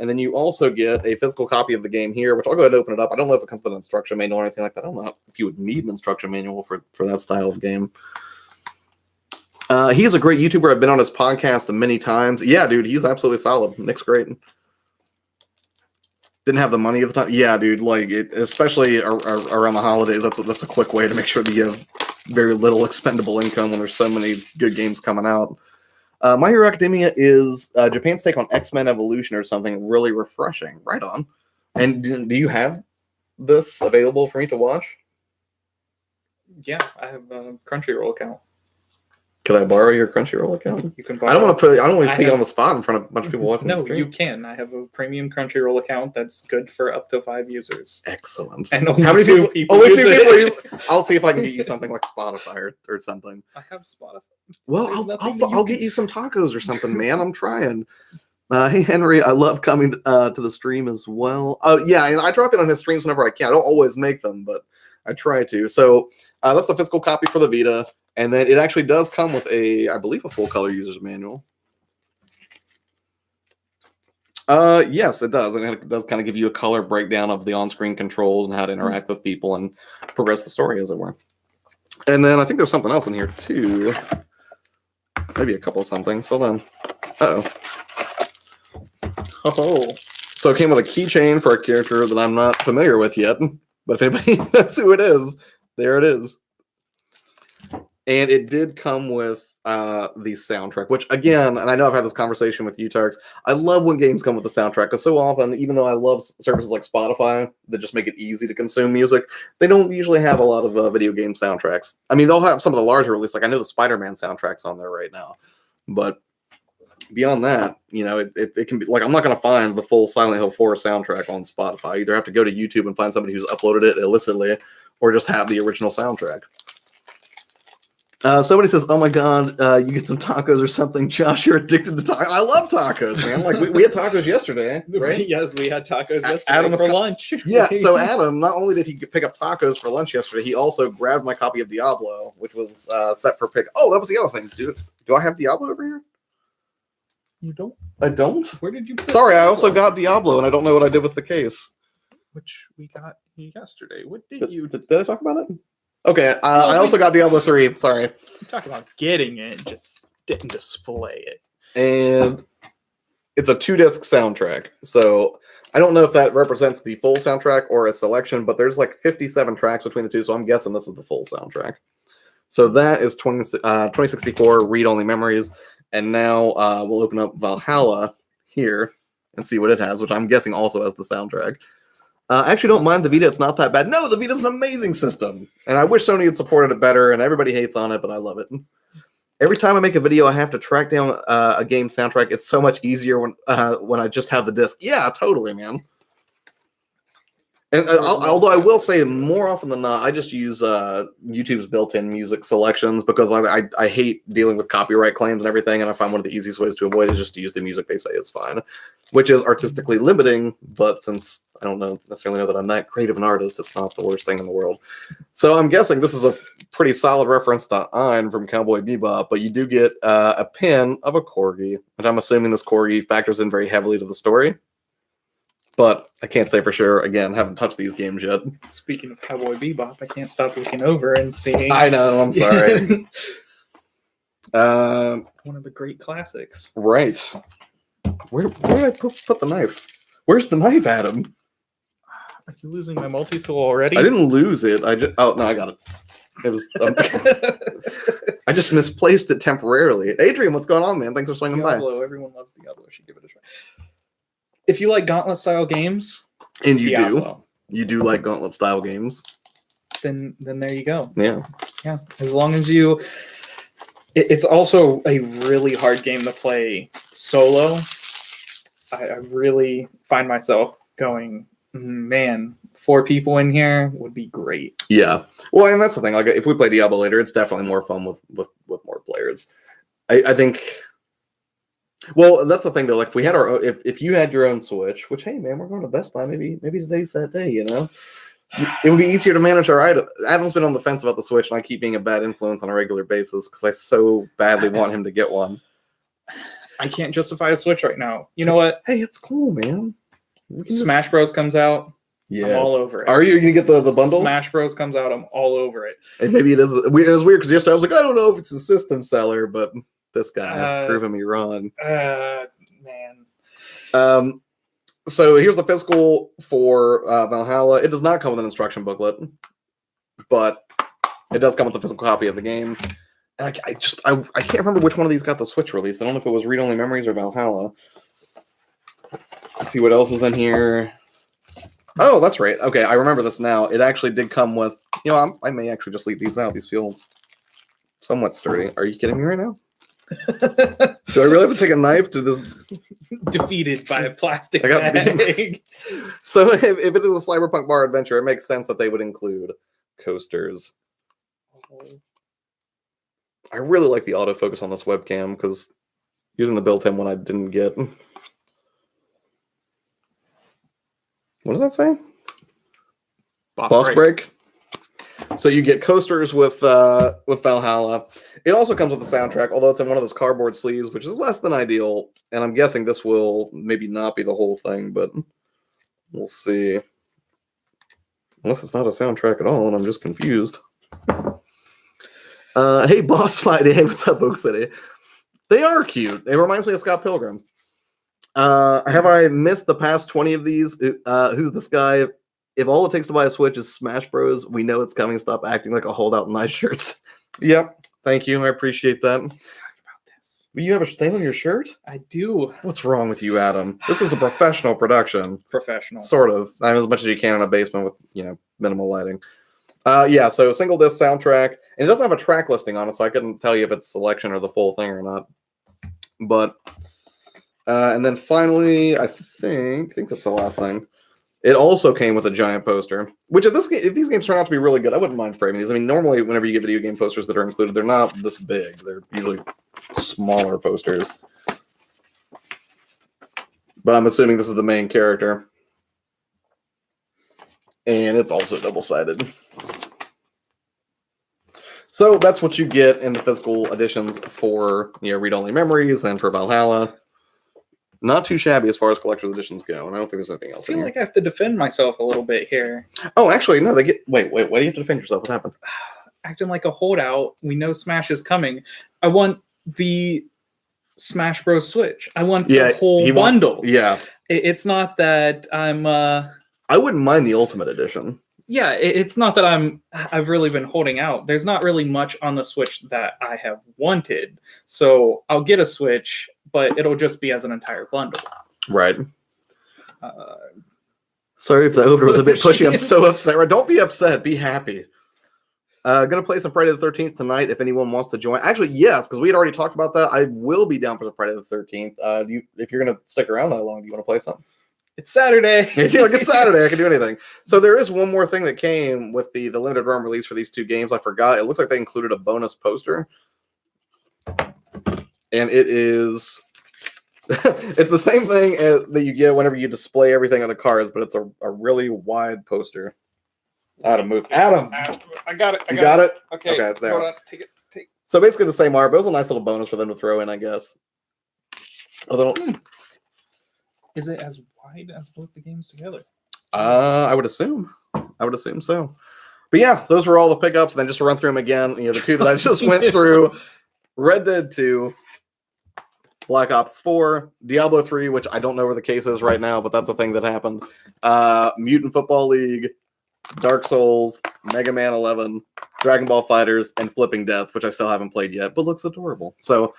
And then you also get a physical copy of the game here, which I'll go ahead and open it up. I don't know if it comes with an instruction manual or anything like that. I don't know if you would need an instruction manual for that style of game. He's a great YouTuber. I've been on his podcast many times. Yeah, dude, he's absolutely solid. Nick's great. Didn't have the money at the time. Yeah, dude, like especially around the holidays. That's a quick way to make sure that you have very little expendable income when there's so many good games coming out. My Hero Academia is Japan's take on X-Men Evolution or something really refreshing. Right on. And do you have this available for me to watch? Yeah, I have a Crunchyroll account. Could I borrow your Crunchyroll account? You can borrow. I don't want to put you on the spot in front of a bunch of people watching the stream. No, you can. I have a premium Crunchyroll account that's good for up to 5 users. Excellent. And only how many two people only use 2 it. people use it. I'll see if I can get you something like Spotify or something. I have Spotify. Well, I'll get you some tacos or something, man. I'm trying. Hey, Henry, I love coming to the stream as well. Oh, yeah, and I drop it on his streams whenever I can. I don't always make them, but I try to. So that's the physical copy for the Vita. And then it actually does come with I believe, a full-color user's manual. Yes, it does. And it does kind of give you a color breakdown of the on-screen controls and how to interact with people and progress the story, as it were. And then I think there's something else in here, too. Maybe a couple of somethings. Hold on. Uh-oh. Oh. So it came with a keychain for a character that I'm not familiar with yet. But if anybody knows who it is, there it is. And it did come with the soundtrack, which again, and I know I've had this conversation with you, Tarks, I love when games come with the soundtrack because so often, even though I love services like Spotify that just make it easy to consume music, they don't usually have a lot of video game soundtracks. I mean, they'll have some of the larger releases, like I know the Spider-Man soundtrack's on there right now, but beyond that, it can be like, I'm not going to find the full Silent Hill 4 soundtrack on Spotify. I either have to go to YouTube and find somebody who's uploaded it illicitly or just have the original soundtrack. Somebody says, "Oh my God, you get some tacos or something, Josh. You're addicted to tacos." I love tacos, man. Like we had tacos yesterday, right? Yes, we had tacos yesterday for lunch. Yeah. So Adam, not only did he pick up tacos for lunch yesterday, he also grabbed my copy of Diablo, which was set for pick. Oh, that was the other thing. Do I have Diablo over here? You don't? I don't. Where did you? Sorry, I also got Diablo, and I don't know what I did with the case. Which we got yesterday. What did you? Did I talk about it? Okay, I also got Diablo 3. Sorry. You talk about getting it, just didn't display it. And it's a 2-disc soundtrack. So I don't know if that represents the full soundtrack or a selection, but there's like 57 tracks between the two, so I'm guessing this is the full soundtrack. So that is 2064 read-only memories. And now we'll open up Valhalla here and see what it has, which I'm guessing also has the soundtrack. I actually don't mind the Vita. It's not that bad. No, the Vita's an amazing system. And I wish Sony had supported it better, and everybody hates on it, but I love it. Every time I make a video, I have to track down a game soundtrack. It's so much easier when I just have the disc. Yeah, totally, man. And although I will say more often than not, I just use YouTube's built-in music selections because I hate dealing with copyright claims and everything, and I find one of the easiest ways to avoid it is just to use the music they say is fine, which is artistically limiting, but since I don't necessarily know that I'm that creative an artist, it's not the worst thing in the world. So I'm guessing this is a pretty solid reference to Ein from Cowboy Bebop, but you do get a pin of a corgi, and I'm assuming this corgi factors in very heavily to the story. But I can't say for sure. Again, haven't touched these games yet. Speaking of Cowboy Bebop, I can't stop looking over and seeing. I know. I'm sorry. One of the great classics. Right. Where did I put the knife? Where's the knife, Adam? Are you losing my multi-tool already? I didn't lose it. I got it. It was. I just misplaced it temporarily. Adrian, what's going on, man? Thanks for swinging Diablo, by. Everyone loves Diablo. Should give it a try. If you like Gauntlet style games, and you do like Gauntlet style games, then there you go. Yeah. As long as you, it's also a really hard game to play solo. I really find myself going, man, 4 people in here would be great. Yeah. Well, and that's the thing. Like, if we play Diablo later, it's definitely more fun with more players. I think. Well, that's the thing though. Like, if we had if you had your own Switch, which, hey man, we're going to Best Buy. Maybe today's that day. You know, it would be easier to manage our items. Adam's been on the fence about the Switch, and I keep being a bad influence on a regular basis because I so badly want him to get one. I can't justify a Switch right now. You know what? Hey, it's cool, man. Smash Bros comes out. Yes. I'm all over it. Are you gonna get the bundle? Smash Bros comes out. I'm all over it. And maybe it is. It was weird because yesterday I was like, I don't know if it's a system seller, but this guy proving me wrong. Man. So here's the physical for Valhalla. It does not come with an instruction booklet, but it does come with a physical copy of the game. And I can't remember which one of these got the Switch release. I don't know if it was Read Only Memories or Valhalla. Let's see what else is in here. Oh, that's right. Okay, I remember this now. It actually did come with. I may actually just leave these out. These feel somewhat sturdy. Are you kidding me right now? Do I really have to take a knife to this? Defeated by a plastic bag. So if it is a cyberpunk bar adventure, it makes sense that they would include coasters. I really like the autofocus on this webcam because using the built-in one I didn't get. What does that say? Boss break. So you get coasters with Valhalla. It also comes with the soundtrack, although it's in one of those cardboard sleeves, which is less than ideal. And I'm guessing this will maybe not be the whole thing, but we'll see. Unless it's not a soundtrack at all, and I'm just confused. Hey, Boss Fight. Hey, what's up, Oak City? They are cute. It reminds me of Scott Pilgrim. Have I missed the past 20 of these? Who's this guy? If all it takes to buy a Switch is Smash Bros, we know it's coming. Stop acting like a holdout in nice shirts. Yep. Thank you. I appreciate that. He's talking about this. You have a stain on your shirt? I do. What's wrong with you, Adam? This is a professional production. Professional. Sort of. I mean, as much as you can in a basement with, minimal lighting. Yeah, so single disc soundtrack. And it doesn't have a track listing on it, so I couldn't tell you if it's selection or the full thing or not. But, and then finally, I think that's the last thing. It also came with a giant poster, which if these games turn out to be really good, I wouldn't mind framing these. I mean, normally whenever you get video game posters that are included, they're not this big. They're usually smaller posters. But I'm assuming this is the main character. And it's also double-sided. So that's what you get in the physical editions for Read Only Memories and for Valhalla. Not too shabby as far as collector's editions go, and I don't think there's anything I else feel in like here. I have to defend myself a little bit here. Oh, actually, no, they get... Wait, why do you have to defend yourself? What happened? Acting like a holdout. We know Smash is coming. I want the Smash Bros. Switch. I want the whole bundle. Yeah. It's not that I'm... I wouldn't mind the Ultimate Edition. Yeah, it's not that I've really been holding out. There's not really much on the Switch that I have wanted. So I'll get a Switch, but it'll just be as an entire bundle. Right. Sorry if the over was a bit pushy. I'm so upset. Don't be upset. Be happy. Gonna play some Friday the 13th tonight if anyone wants to join. Actually, yes, because we had already talked about that. I will be down for the Friday the 13th. If you're gonna stick around that long, do you want to play something? It's Saturday. It's Saturday. I can do anything. So there is one more thing that came with the limited run release for these two games. I forgot. It looks like they included a bonus poster. And it is... it's the same thing that you get whenever you display everything on the cards, but it's a really wide poster. Adam, move. Adam! I got it. You got it? Okay, there. hold on. Take it. So basically the same art, but it was a nice little bonus for them to throw in, I guess. Although, Is it as wide as both the games together? I would assume. I would assume so. But yeah, those were all the pickups. And then just to run through them again, the two that I just went through: Red Dead 2, Black Ops 4, Diablo 3, which I don't know where the case is right now, but that's a thing that happened. Mutant Football League, Dark Souls, Mega Man 11, Dragon Ball Fighters, and Flipping Death, which I still haven't played yet, but looks adorable. So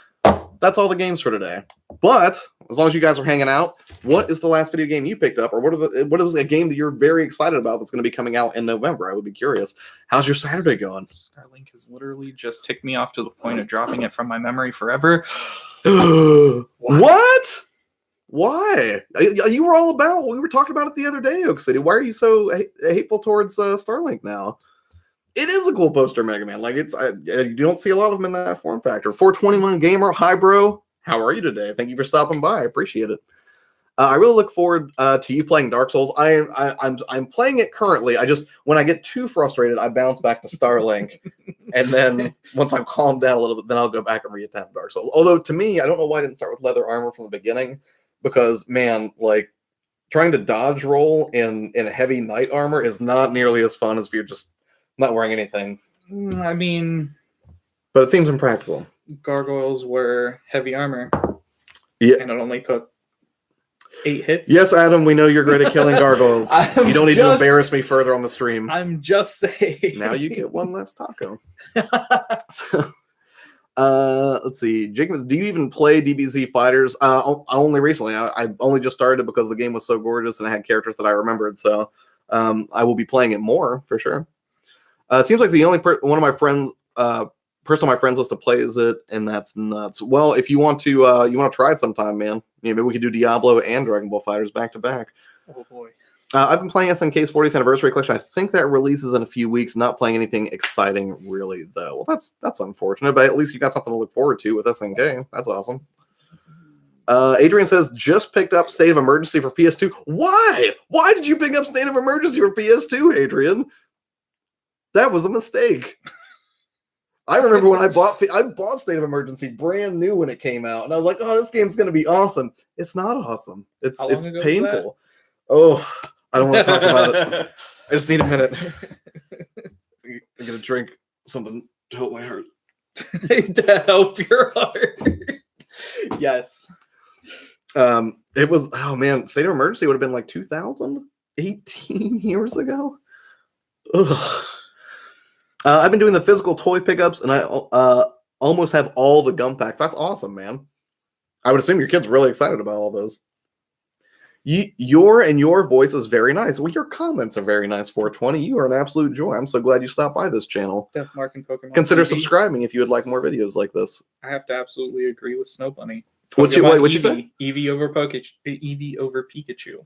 that's all the games for today. But as long as you guys are hanging out, what is the last video game you picked up, or what is a game that you're very excited about that's going to be coming out in November? I would be curious. How's your Saturday going? Starlink has literally just ticked me off to the point of dropping it from my memory forever. What? Why? You were all about. We were talking about it the other day, Oak City. Why are you so hateful towards Starlink now? It is a cool poster, Mega Man. Like you don't see a lot of them in that form factor. 421 Gamer, hi bro. How are you today? Thank you for stopping by. I appreciate it. I really look forward to you playing Dark Souls. I'm playing it currently. When I get too frustrated, I bounce back to Starlink, and then once I've calmed down a little bit, then I'll go back and reattempt Dark Souls. Although to me, I don't know why I didn't start with leather armor from the beginning, because man, like trying to dodge roll in heavy knight armor is not nearly as fun as if you're just not wearing anything. I mean, but it seems impractical. Gargoyles were heavy armor. Yeah, and it only took 8 hits. Yes, Adam, we know you're great at killing gargoyles. You don't need to embarrass me further on the stream. I'm just saying. Now you get one less taco. So, let's see. Jacob, do you even play DBZ Fighters? Only recently. I only just started because the game was so gorgeous and it had characters that I remembered. So I will be playing it more for sure. It seems like the only person on my friends list to play is it, and that's nuts. Well, if you want to try it sometime, man. Maybe we could do Diablo and Dragon Ball Fighters back to back. Oh boy. I've been playing SNK's 40th anniversary collection. I think that releases in a few weeks. Not playing anything exciting really though. Well, that's unfortunate, but at least you got something to look forward to with SNK. That's awesome. Adrian says just picked up State of Emergency for PS2. Why? Why did you pick up State of Emergency for PS2, Adrian? That was a mistake. I remember when I bought State of Emergency brand new when it came out, and I was like, "Oh, this game's gonna be awesome." It's not awesome. It's painful. Oh, I don't want to talk about it. I just need a minute. I'm gonna drink something to help my heart. To help your heart. Yes. It was. Oh man, State of Emergency would have been like 2018 years ago. Ugh. I've been doing the physical toy pickups, and I almost have all the gum packs. That's awesome, man. I would assume your kid's really excited about all those. Your voice is very nice. Well, your comments are very nice, 420. You are an absolute joy. I'm so glad you stopped by this channel. Death Mark and Pokemon Consider TV. subscribing if you would like more videos like this. I have to absolutely agree with Snow Bunny. What'd you say? Eevee over Pikachu.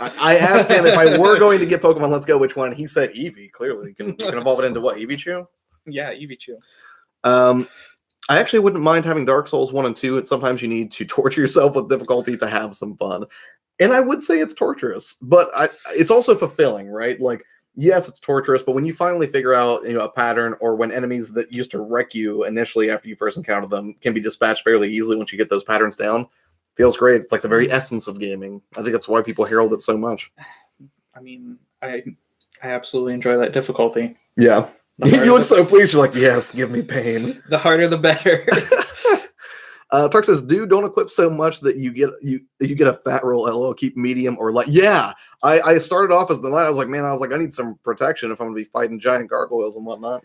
I asked him if I were going to get Pokemon Let's Go, which one? He said Eevee. Clearly, you can evolve it into what? Eeveechu? Yeah, Eeveechu. I actually wouldn't mind having Dark Souls 1 and 2. Sometimes you need to torture yourself with difficulty to have some fun. And I would say it's torturous, but it's also fulfilling, right? Like, yes, it's torturous, but when you finally figure out, a pattern, or when enemies that used to wreck you initially after you first encountered them can be dispatched fairly easily once you get those patterns down, feels great. It's like the very essence of gaming. I think that's why people herald it so much. I mean, I absolutely enjoy that difficulty. Yeah. You look so pleased. You're like, yes, give me pain. The harder, the better. Tark says, dude, don't equip so much that you get a fat roll. LO, keep medium or light. Yeah, I started off as the light. I was like, I need some protection if I'm gonna be fighting giant gargoyles and whatnot.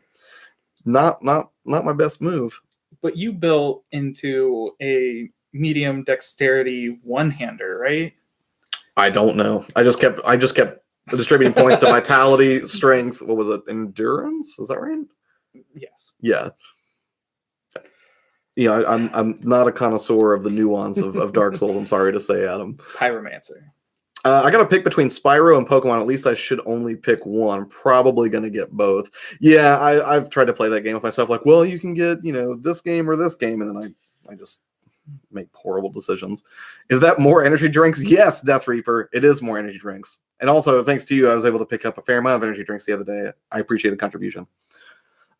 Not my best move. But you built into a medium dexterity one-hander, right? I don't know. I just kept distributing points to vitality, strength. What was it? Endurance? Is that right? Yes. Yeah. Yeah, I'm not a connoisseur of the nuance of Dark Souls. I'm sorry to say, Adam. Pyromancer. I got to pick between Spyro and Pokemon. At least I should only pick one. I'm probably going to get both. Yeah, I've tried to play that game with myself. Like, well, you can get, this game or this game. And then I just make horrible decisions. Is that more energy drinks? Yes, Death Reaper. It is more energy drinks. And also, thanks to you, I was able to pick up a fair amount of energy drinks the other day. I appreciate the contribution.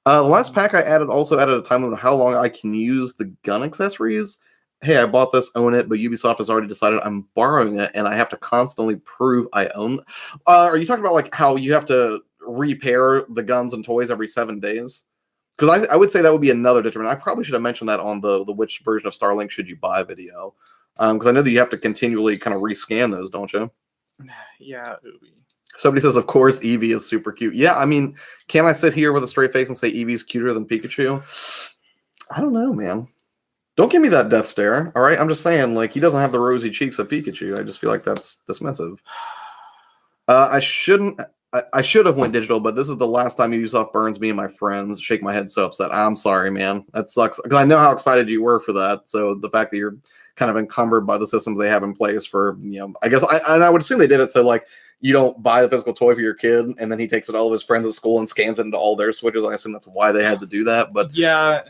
The last pack I also added a time limit on how long I can use the gun accessories. Hey, I bought this, own it, but Ubisoft has already decided I'm borrowing it, and I have to constantly prove I own. Are you talking about like how you have to repair the guns and toys every 7 days? Because I would say that would be another detriment. I probably should have mentioned that on the which version of Starlink should you buy video. Because I know that you have to continually kind of rescan those, don't you? Yeah, Ubi. Somebody says, of course, Eevee is super cute. Yeah, I mean, can I sit here with a straight face and say Eevee's cuter than Pikachu? I don't know, man. Don't give me that death stare, all right? I'm just saying, like, he doesn't have the rosy cheeks of Pikachu. I just feel like that's dismissive. I should have went digital, but this is the last time Ubisoft burns me and my friends. Shake my head so upset. I'm sorry, man. That sucks. Because I know how excited you were for that. So the fact that you're kind of encumbered by the systems they have in place for, I guess, I would assume they did it so, like, you don't buy the physical toy for your kid, and then he takes it to all of his friends at school and scans it into all their Switches. I assume that's why they had to do that. But yeah,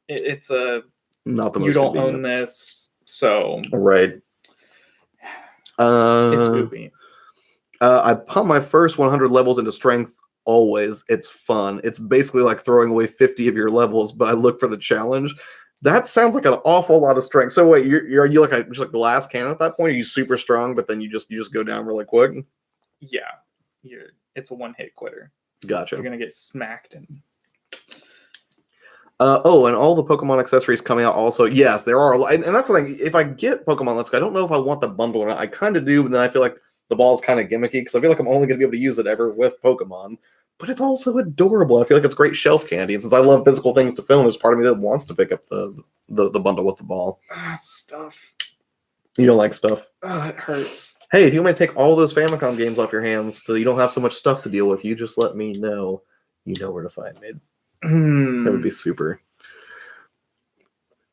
it's a not the most. You don't own this, so right. It's goopy. I pump my first 100 levels into strength. Always, it's fun. It's basically like throwing away 50 of your levels, but I look for the challenge. That sounds like an awful lot of strength. So wait, are you like just like the last cannon at that point? Are you super strong, but then you just go down really quick? Yeah, it's a one-hit quitter. Gotcha. You're gonna get smacked and. And all the Pokemon accessories coming out also. Yes, there are, and that's the thing. If I get Pokemon Let's Go, I don't know if I want the bundle or not. I kind of do, but then I feel like the ball's kind of gimmicky because I feel like I'm only going to be able to use it ever with Pokemon. But it's also adorable. I feel like it's great shelf candy. And since I love physical things to film, there's part of me that wants to pick up the bundle with the ball. Stuff. You don't like stuff? It hurts. Hey, if you want to take all those Famicom games off your hands so you don't have so much stuff to deal with, you just let me know. You know where to find me. That would be super.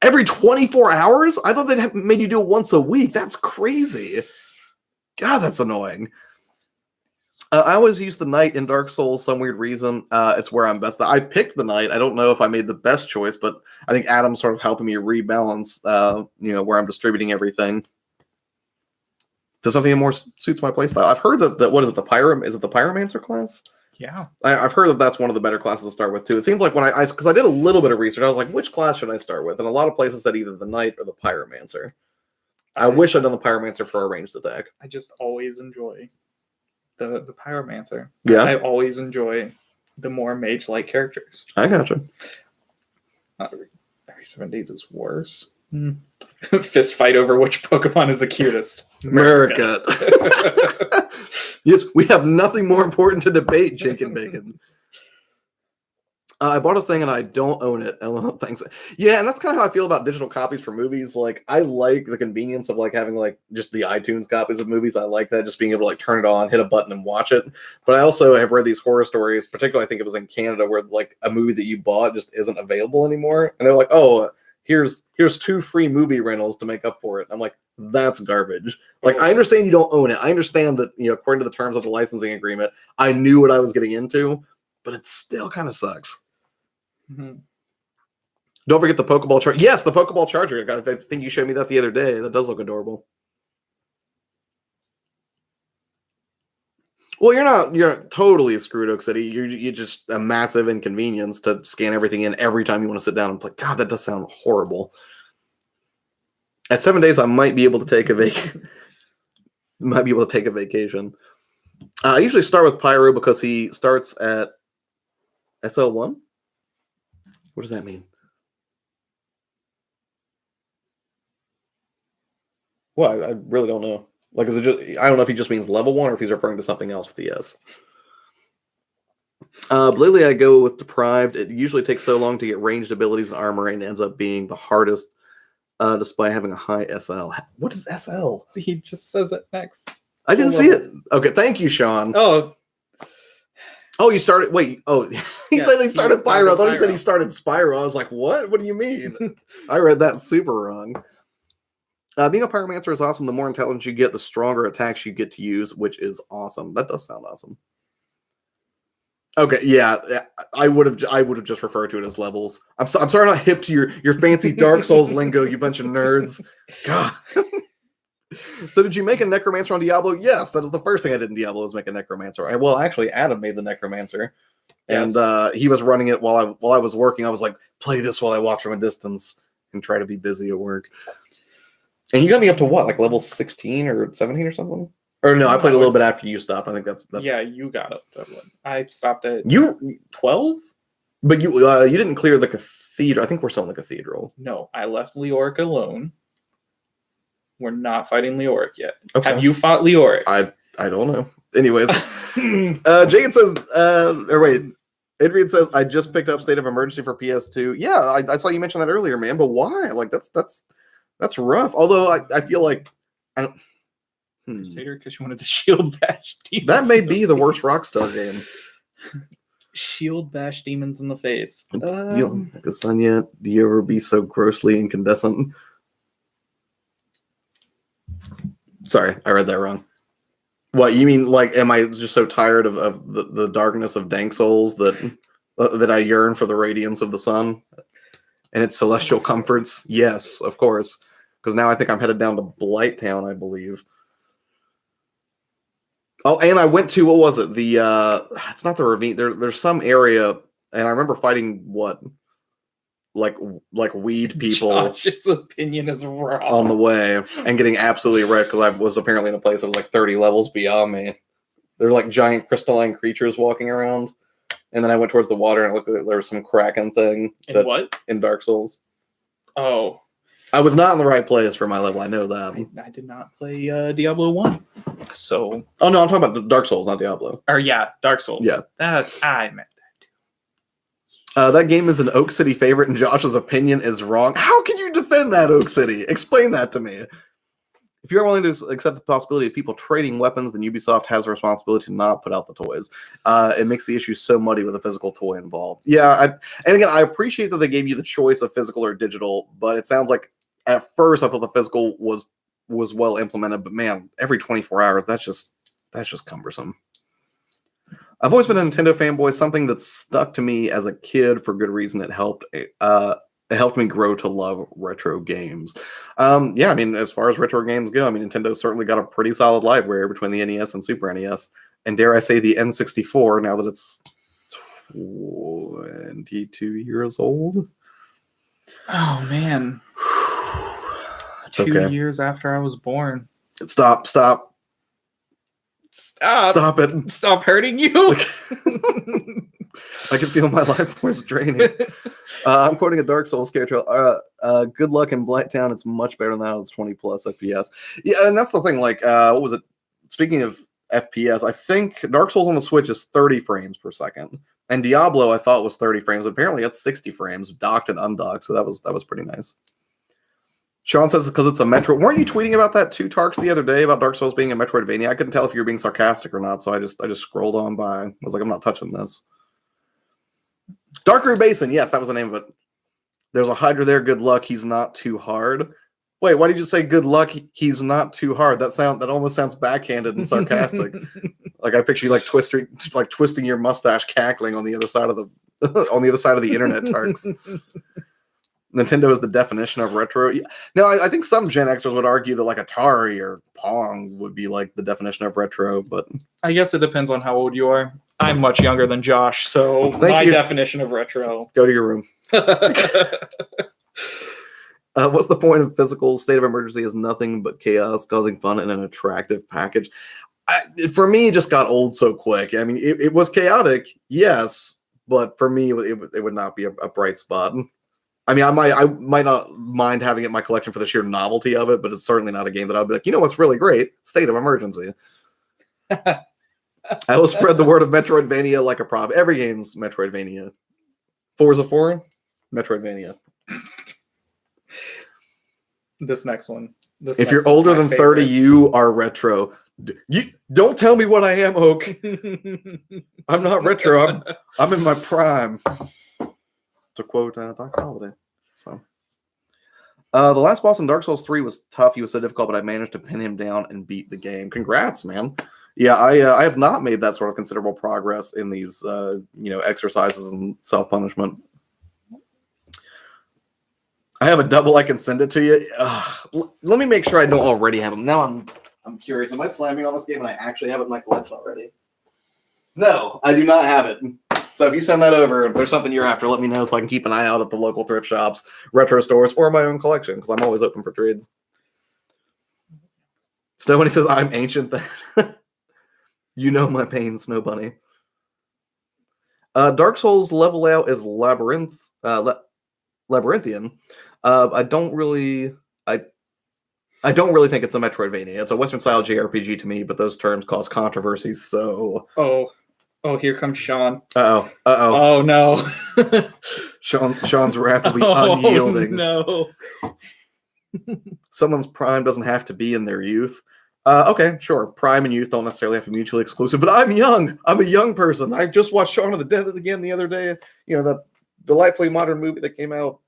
Every 24 hours? I thought they'd made you do it once a week. That's crazy. God, that's annoying. I always use the Knight in Dark Souls, some weird reason. It's where I'm best. I picked the Knight. I don't know if I made the best choice, but I think Adam's sort of helping me rebalance, where I'm distributing everything to something that more suits my playstyle. I've heard that what is it, is it the Pyromancer class? Yeah. I've heard that that's one of the better classes to start with, too. It seems like because I did a little bit of research, I was like, which class should I start with? And a lot of places said either the Knight or the Pyromancer. I wish I'd done the Pyromancer for a ranged attack. I just always enjoy the Pyromancer. Yeah. I always enjoy the more mage-like characters. I gotcha. Every 7 days is worse. Fist fight over which Pokemon is the cutest. America. Yes, we have nothing more important to debate, Jake and Bacon. I bought a thing and I don't own it. Thanks. Yeah, and that's kind of how I feel about digital copies for movies. Like, I like the convenience of like having like just the iTunes copies of movies. I like that, just being able to like turn it on, hit a button, and watch it. But I also have read these horror stories, particularly I think it was in Canada, where like a movie that you bought just isn't available anymore, and they're like, "Oh, here's 2 free movie rentals to make up for it." I'm like, that's garbage. Like, I understand you don't own it. I understand that, according to the terms of the licensing agreement, I knew what I was getting into, but it still kind of sucks. Mm-hmm. Don't forget the Pokeball charger. Yes, the Pokeball charger. I think you showed me that the other day. That does look adorable. Well, you're not totally screwed, Oak City. You're just a massive inconvenience to scan everything in every time you want to sit down and play. God, that does sound horrible. At 7 days, I might be able to take a vacation. I usually start with Pyro because he starts at SL1. What does that mean? Well, I really don't know. Like, is it just? I don't know if he just means level 1 or if he's referring to something else with the S. Lately, I go with Deprived. It usually takes so long to get ranged abilities and armor, and ends up being the hardest, despite having a high SL. What is SL? He just says it next. I didn't see it. Okay, thank you, Sean. Oh, you started. Wait. Oh, he said he started Pyro. I thought he said he Pyro. started Spyro. I was like, what? What do you mean? I read that super wrong. Being a pyromancer is awesome. The more intelligence you get, the stronger attacks you get to use, which is awesome. That does sound awesome. Okay, yeah, I would have just referred to it as levels. I'm sorry, I'm not hip to your fancy Dark Souls lingo, you bunch of nerds. God. So did you make a necromancer on Diablo? Yes, that is the first thing I did in Diablo was make a necromancer. Well, actually, Adam made the necromancer, and he was running it while I was working. I was like, play this while I watch from a distance and try to be busy at work. And you got me up to what, like level 16 or 17 or something? Or no, I played a little bit after you stopped. I think that's yeah, you got up to what? I stopped at 12? But you didn't clear the cathedral. I think we're still in the cathedral. No, I left Leoric alone. We're not fighting Leoric yet. Okay. Have you fought Leoric? I don't know. Anyways, Jacob says, Adrian says, I just picked up State of Emergency for PS2. Yeah, I saw you mention that earlier, man. But why? Like that's rough. Although I feel like I don't. Crusader, because you wanted the shield bash demons. That may be the worst Rockstar game. Shield bash demons in the face. You don't like the sun yet? Do you ever be so grossly incandescent? Sorry, I read that wrong. What you mean? Like, am I just so tired of the darkness of Dank Souls that I yearn for the radiance of the sun and its celestial comforts? Yes, of course. Because now I think I'm headed down to Blighttown, I believe. Oh, and I went to, what was it? It's not the ravine. There's some area, and I remember fighting like weed people. Josh's opinion is wrong. On the way and getting absolutely wrecked because I was apparently in a place that was like 30 levels beyond me. They're like giant crystalline creatures walking around. And then I went towards the water and it looked like there was some Kraken thing. In Dark Souls. Oh. I was not in the right place for my level. I know that. I did not play Diablo 1. So. Oh, no, I'm talking about Dark Souls, not Diablo. Or, yeah, Dark Souls. Yeah. I meant that too. That game is an Oak City favorite, and Josh's opinion is wrong. How can you defend that, Oak City? Explain that to me. If you're willing to accept the possibility of people trading weapons, then Ubisoft has a responsibility to not put out the toys. It makes the issue so muddy with a physical toy involved. Yeah, and again, I appreciate that they gave you the choice of physical or digital, but it sounds like at first I thought the physical was well implemented, but man, every 24 hours, that's just cumbersome. I've always been a Nintendo fanboy, something that stuck to me as a kid for good reason. It helped me grow to love retro games. Yeah, I mean, as far as retro games go, I mean, Nintendo's certainly got a pretty solid library between the NES and Super NES, and dare I say the N64, now that it's 22 years old. Oh, man. It's 2 okay. years after I was born. Stop it. Stop hurting you. I can feel my life force draining. I'm quoting a Dark Souls character. Good luck in Blighttown. It's much better than that. It's 20 plus FPS. Yeah, and that's the thing. Like, what was it? Speaking of FPS, I think Dark Souls on the Switch is 30 frames per second, and Diablo I thought was 30 frames. Apparently, it's 60 frames, docked and undocked. So that was pretty nice. Sean says because it's a Metro. Weren't you tweeting about that too, Tarks, the other day about Dark Souls being a Metroidvania? I couldn't tell if you were being sarcastic or not, so I just scrolled on by. I was like, I'm not touching this. Darkroot Basin, yes, that was the name of it. There's a Hydra there. Good luck. He's not too hard. Wait, why did you say good luck? He's not too hard. That almost sounds backhanded and sarcastic. Like I picture you like twisting your mustache, cackling on the other side of the internet, Tarks. Nintendo is the definition of retro. No, I think some Gen Xers would argue that like Atari or Pong would be like the definition of retro, but I guess it depends on how old you are. I'm much younger than Josh, so my definition of retro. Go to your room. What's the point of physical state of emergency is nothing but chaos causing fun in an attractive package. For me, it just got old so quick. I mean, it was chaotic, yes, but for me, it would not be a bright spot. I mean, I might not mind having it in my collection for the sheer novelty of it, but it's certainly not a game that I'd be like, you know what's really great? State of emergency. I will spread the word of Metroidvania like a prop. Every game's Metroidvania. Forza 4, Metroidvania. This next one. If you're older than 30, you are retro. You don't tell me what I am, Oak. I'm not retro. I'm in my prime. To quote Doc Holliday. So, the last boss in Dark Souls 3 was tough. He was so difficult, but I managed to pin him down and beat the game. Congrats, man. Yeah, I have not made that sort of considerable progress in these exercises and self-punishment. I have a double. I can send it to you. Let me make sure I don't already have them. Now I'm curious. Am I slamming on this game and I actually have it in my collection already? No, I do not have it. So if you send that over, if there's something you're after, let me know so I can keep an eye out at the local thrift shops, retro stores, or my own collection, because I'm always open for trades. Snow Bunny says, I'm ancient then. You know my pain, Snow Bunny. Dark Souls level out is labyrinthian. I don't really think it's a Metroidvania. It's a Western style JRPG to me, but those terms cause controversies, so Oh, here comes Sean. Uh-oh. Oh, no. Sean's wrath will be unyielding. No. Someone's prime doesn't have to be in their youth. Okay, sure. Prime and youth don't necessarily have to be mutually exclusive, but I'm young. I'm a young person. I just watched Shaun of the Dead again the other day. You know, that delightfully modern movie that came out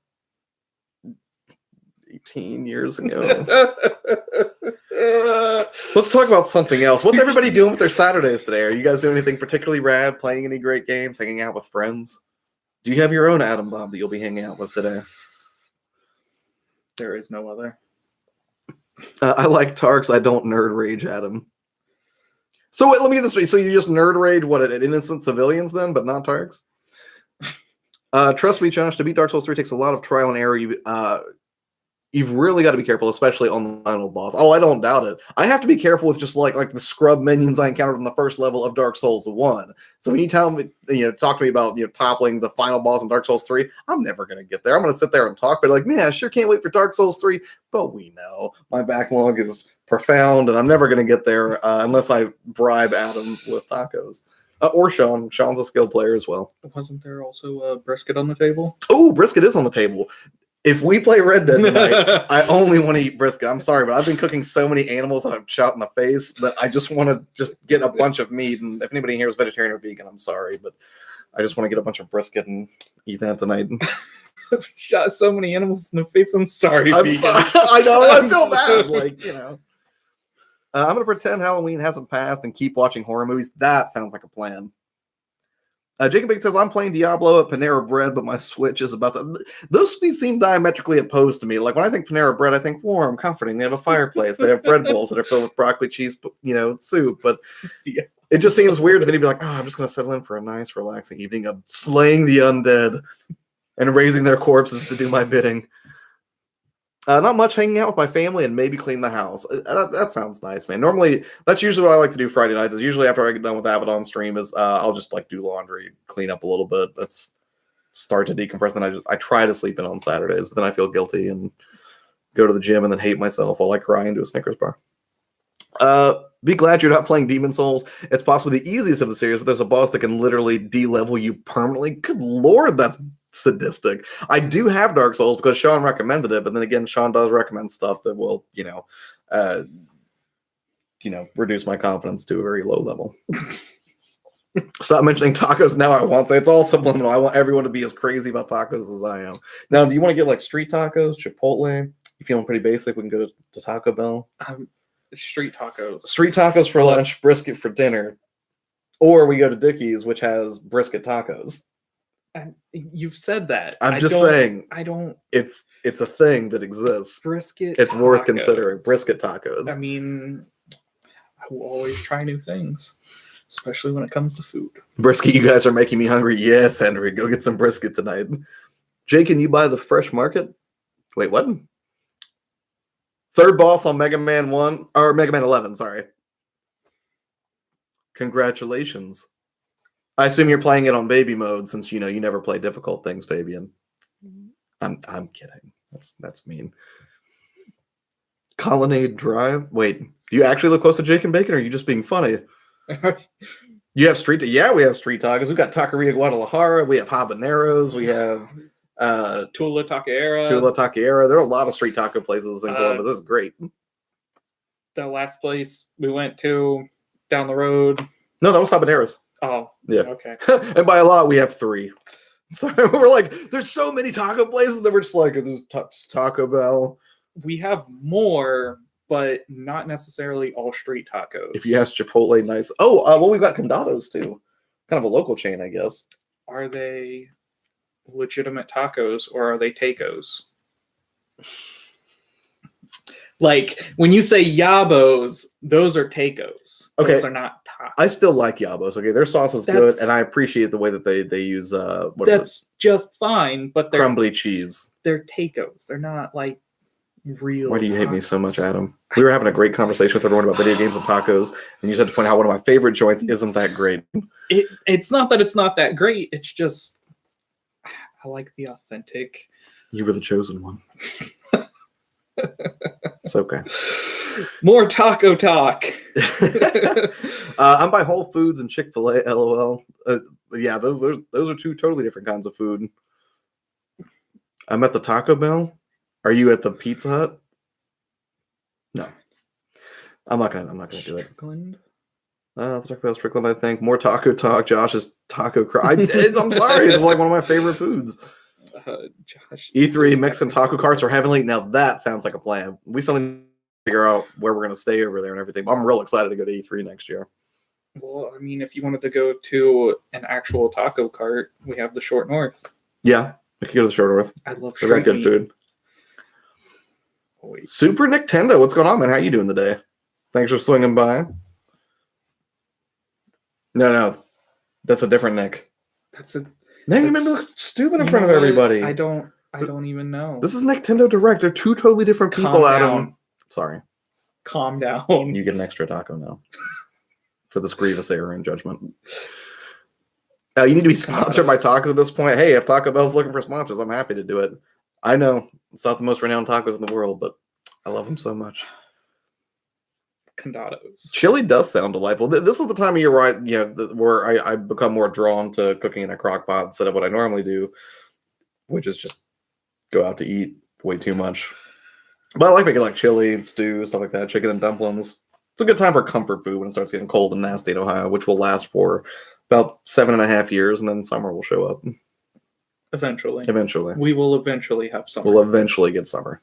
18 years ago. Let's talk about something else. What's everybody doing with their Saturdays today? Are you guys doing anything particularly rad? Playing any great games? Hanging out with friends? Do you have your own Adam Bomb that you'll be hanging out with today? There is no other. I like Tarks. I don't nerd rage Adam. So wait, let me get this straight. So you just nerd rage at innocent civilians then, but not Tarks? Trust me, Josh, to beat Dark Souls 3 takes a lot of trial and error. You've really got to be careful, especially on the final boss. Oh, I don't doubt it. I have to be careful with just like the scrub minions I encountered in the first level of Dark Souls 1. So when you talk to me about toppling the final boss in Dark Souls 3, I'm never gonna get there. I'm gonna sit there and talk, but like, man, I sure can't wait for Dark Souls 3. But we know my backlog is profound, and I'm never gonna get there unless I bribe Adam with tacos. Or Sean. Sean's a skilled player as well. Wasn't there also brisket on the table? Oh, brisket is on the table. If we play Red Dead tonight, I only want to eat brisket. I'm sorry, but I've been cooking so many animals that I've shot in the face that I just want to get a bunch of meat. And if anybody here is vegetarian or vegan, I'm sorry, but I just want to get a bunch of brisket and eat that tonight. I've shot so many animals in the face. I'm sorry. I'm sorry. I know. I feel bad. I'm going to pretend Halloween hasn't passed and keep watching horror movies. That sounds like a plan. Jacob Big says, I'm playing Diablo at Panera Bread, but my Switch is about to... Those seem diametrically opposed to me. Like, when I think Panera Bread, I think warm, comforting. They have a fireplace. They have bread bowls that are filled with broccoli cheese, soup. But it just seems weird to me to be like, I'm just going to settle in for a nice, relaxing evening of slaying the undead and raising their corpses to do my bidding. Not much, hanging out with my family and maybe clean the house. That sounds nice, man. Normally, that's usually what I like to do Friday nights. Is usually after I get done with Abaddon stream, is I'll just do laundry, clean up a little bit. That's start to decompress. Then I try to sleep in on Saturdays, but then I feel guilty and go to the gym and then hate myself while I cry into a Snickers bar. Be glad you're not playing Demon Souls. It's possibly the easiest of the series, but there's a boss that can literally de-level you permanently. Good lord, that's sadistic. I do have Dark Souls because Sean recommended it, but then again, Sean does recommend stuff that will, reduce my confidence to a very low level. Stop mentioning tacos now. I want to. It's all subliminal. I want everyone to be as crazy about tacos as I am. Now, do you want to get street tacos, Chipotle? You feeling pretty basic? We can go to Taco Bell. Street tacos. Street tacos for lunch, brisket for dinner. Or we go to Dickie's, which has brisket tacos. You've said that. I'm just saying. I don't. It's a thing that exists. Brisket. It's worth tacos. considering. Brisket tacos. I mean, I will always try new things, especially when it comes to food. Brisket, you guys are making me hungry. Yes, Henry, go get some brisket tonight. Jay, can you buy the Fresh Market? Wait, what? Third boss on Mega Man 1 or Mega Man 11, sorry. Congratulations. I assume you're playing it on baby mode since you never play difficult things, Fabian. I'm kidding. That's mean. Colonnade Drive. Wait, do you actually live close to Jake and Bacon, or are you just being funny? You have street. Yeah, we have street tacos. We've got Taqueria Guadalajara. We have habaneros. We have Tula Taqueria. There are a lot of street taco places in Columbus. This is great. The last place we went to down the road. No, that was habaneros. Oh, yeah. Okay. And by a lot, we have 3. So we're like, there's so many taco places that we're just like, there's Taco Bell. We have more, but not necessarily all street tacos. If you ask Chipotle, nice. Oh, well, we've got Condados too. Kind of a local chain, I guess. Are they legitimate tacos or are they tacos? Like when you say yabos, those are tacos. Okay. Those are not tacos. I still like yabos. Okay, their sauce is good, and I appreciate the way that they use that's just fine, but they're crumbly cheese. They're tacos. They're not like real. Why do you tacos. hate me so much, Adam? We were having a great conversation with everyone about video games and tacos, and you said to point out one of my favorite joints isn't that great. It's not that it's not that great. It's just I like the authentic. You were the chosen one. It's okay. More taco talk. I'm by Whole Foods and Chick-fil-A. LOL. Yeah, those are 2 totally different kinds of food. I'm at the Taco Bell. Are you at the Pizza Hut? No, I'm not gonna do it. The Taco Bell Strickland, I think. More taco talk. Josh's taco cry. I'm sorry. It's like one of my favorite foods. Josh. E3 Mexican taco carts are heavenly. Now that sounds like a plan. We still need to figure out where we're going to stay over there and everything. I'm real excited to go to E3 next year. Well, I mean, if you wanted to go to an actual taco cart, we have the Short North. Yeah, we could go to the Short North. I love They got good food. Super Nintendo, what's going on, man? How you doing today? Thanks for swinging by. No, that's a different Nick. Now you remember stupid in front of everybody. I don't even know. This is Nintendo Direct. They're 2 totally different people, Adam. Sorry. Calm down. You get an extra taco now for this grievous error in judgment. You need to be sponsored by tacos at this point. Hey, if Taco Bell's looking for sponsors, I'm happy to do it. I know it's not the most renowned tacos in the world, but I love them so much. Condados. Chili does sound delightful. This is the time of year where I become more drawn to cooking in a crock pot instead of what I normally do, which is just go out to eat way too much. But I like making like chili and stew, stuff like that, chicken and dumplings. It's a good time for comfort food when it starts getting cold and nasty in Ohio, which will last for about 7.5 years, and then summer will show up. Eventually. We will eventually have summer. We'll eventually get summer.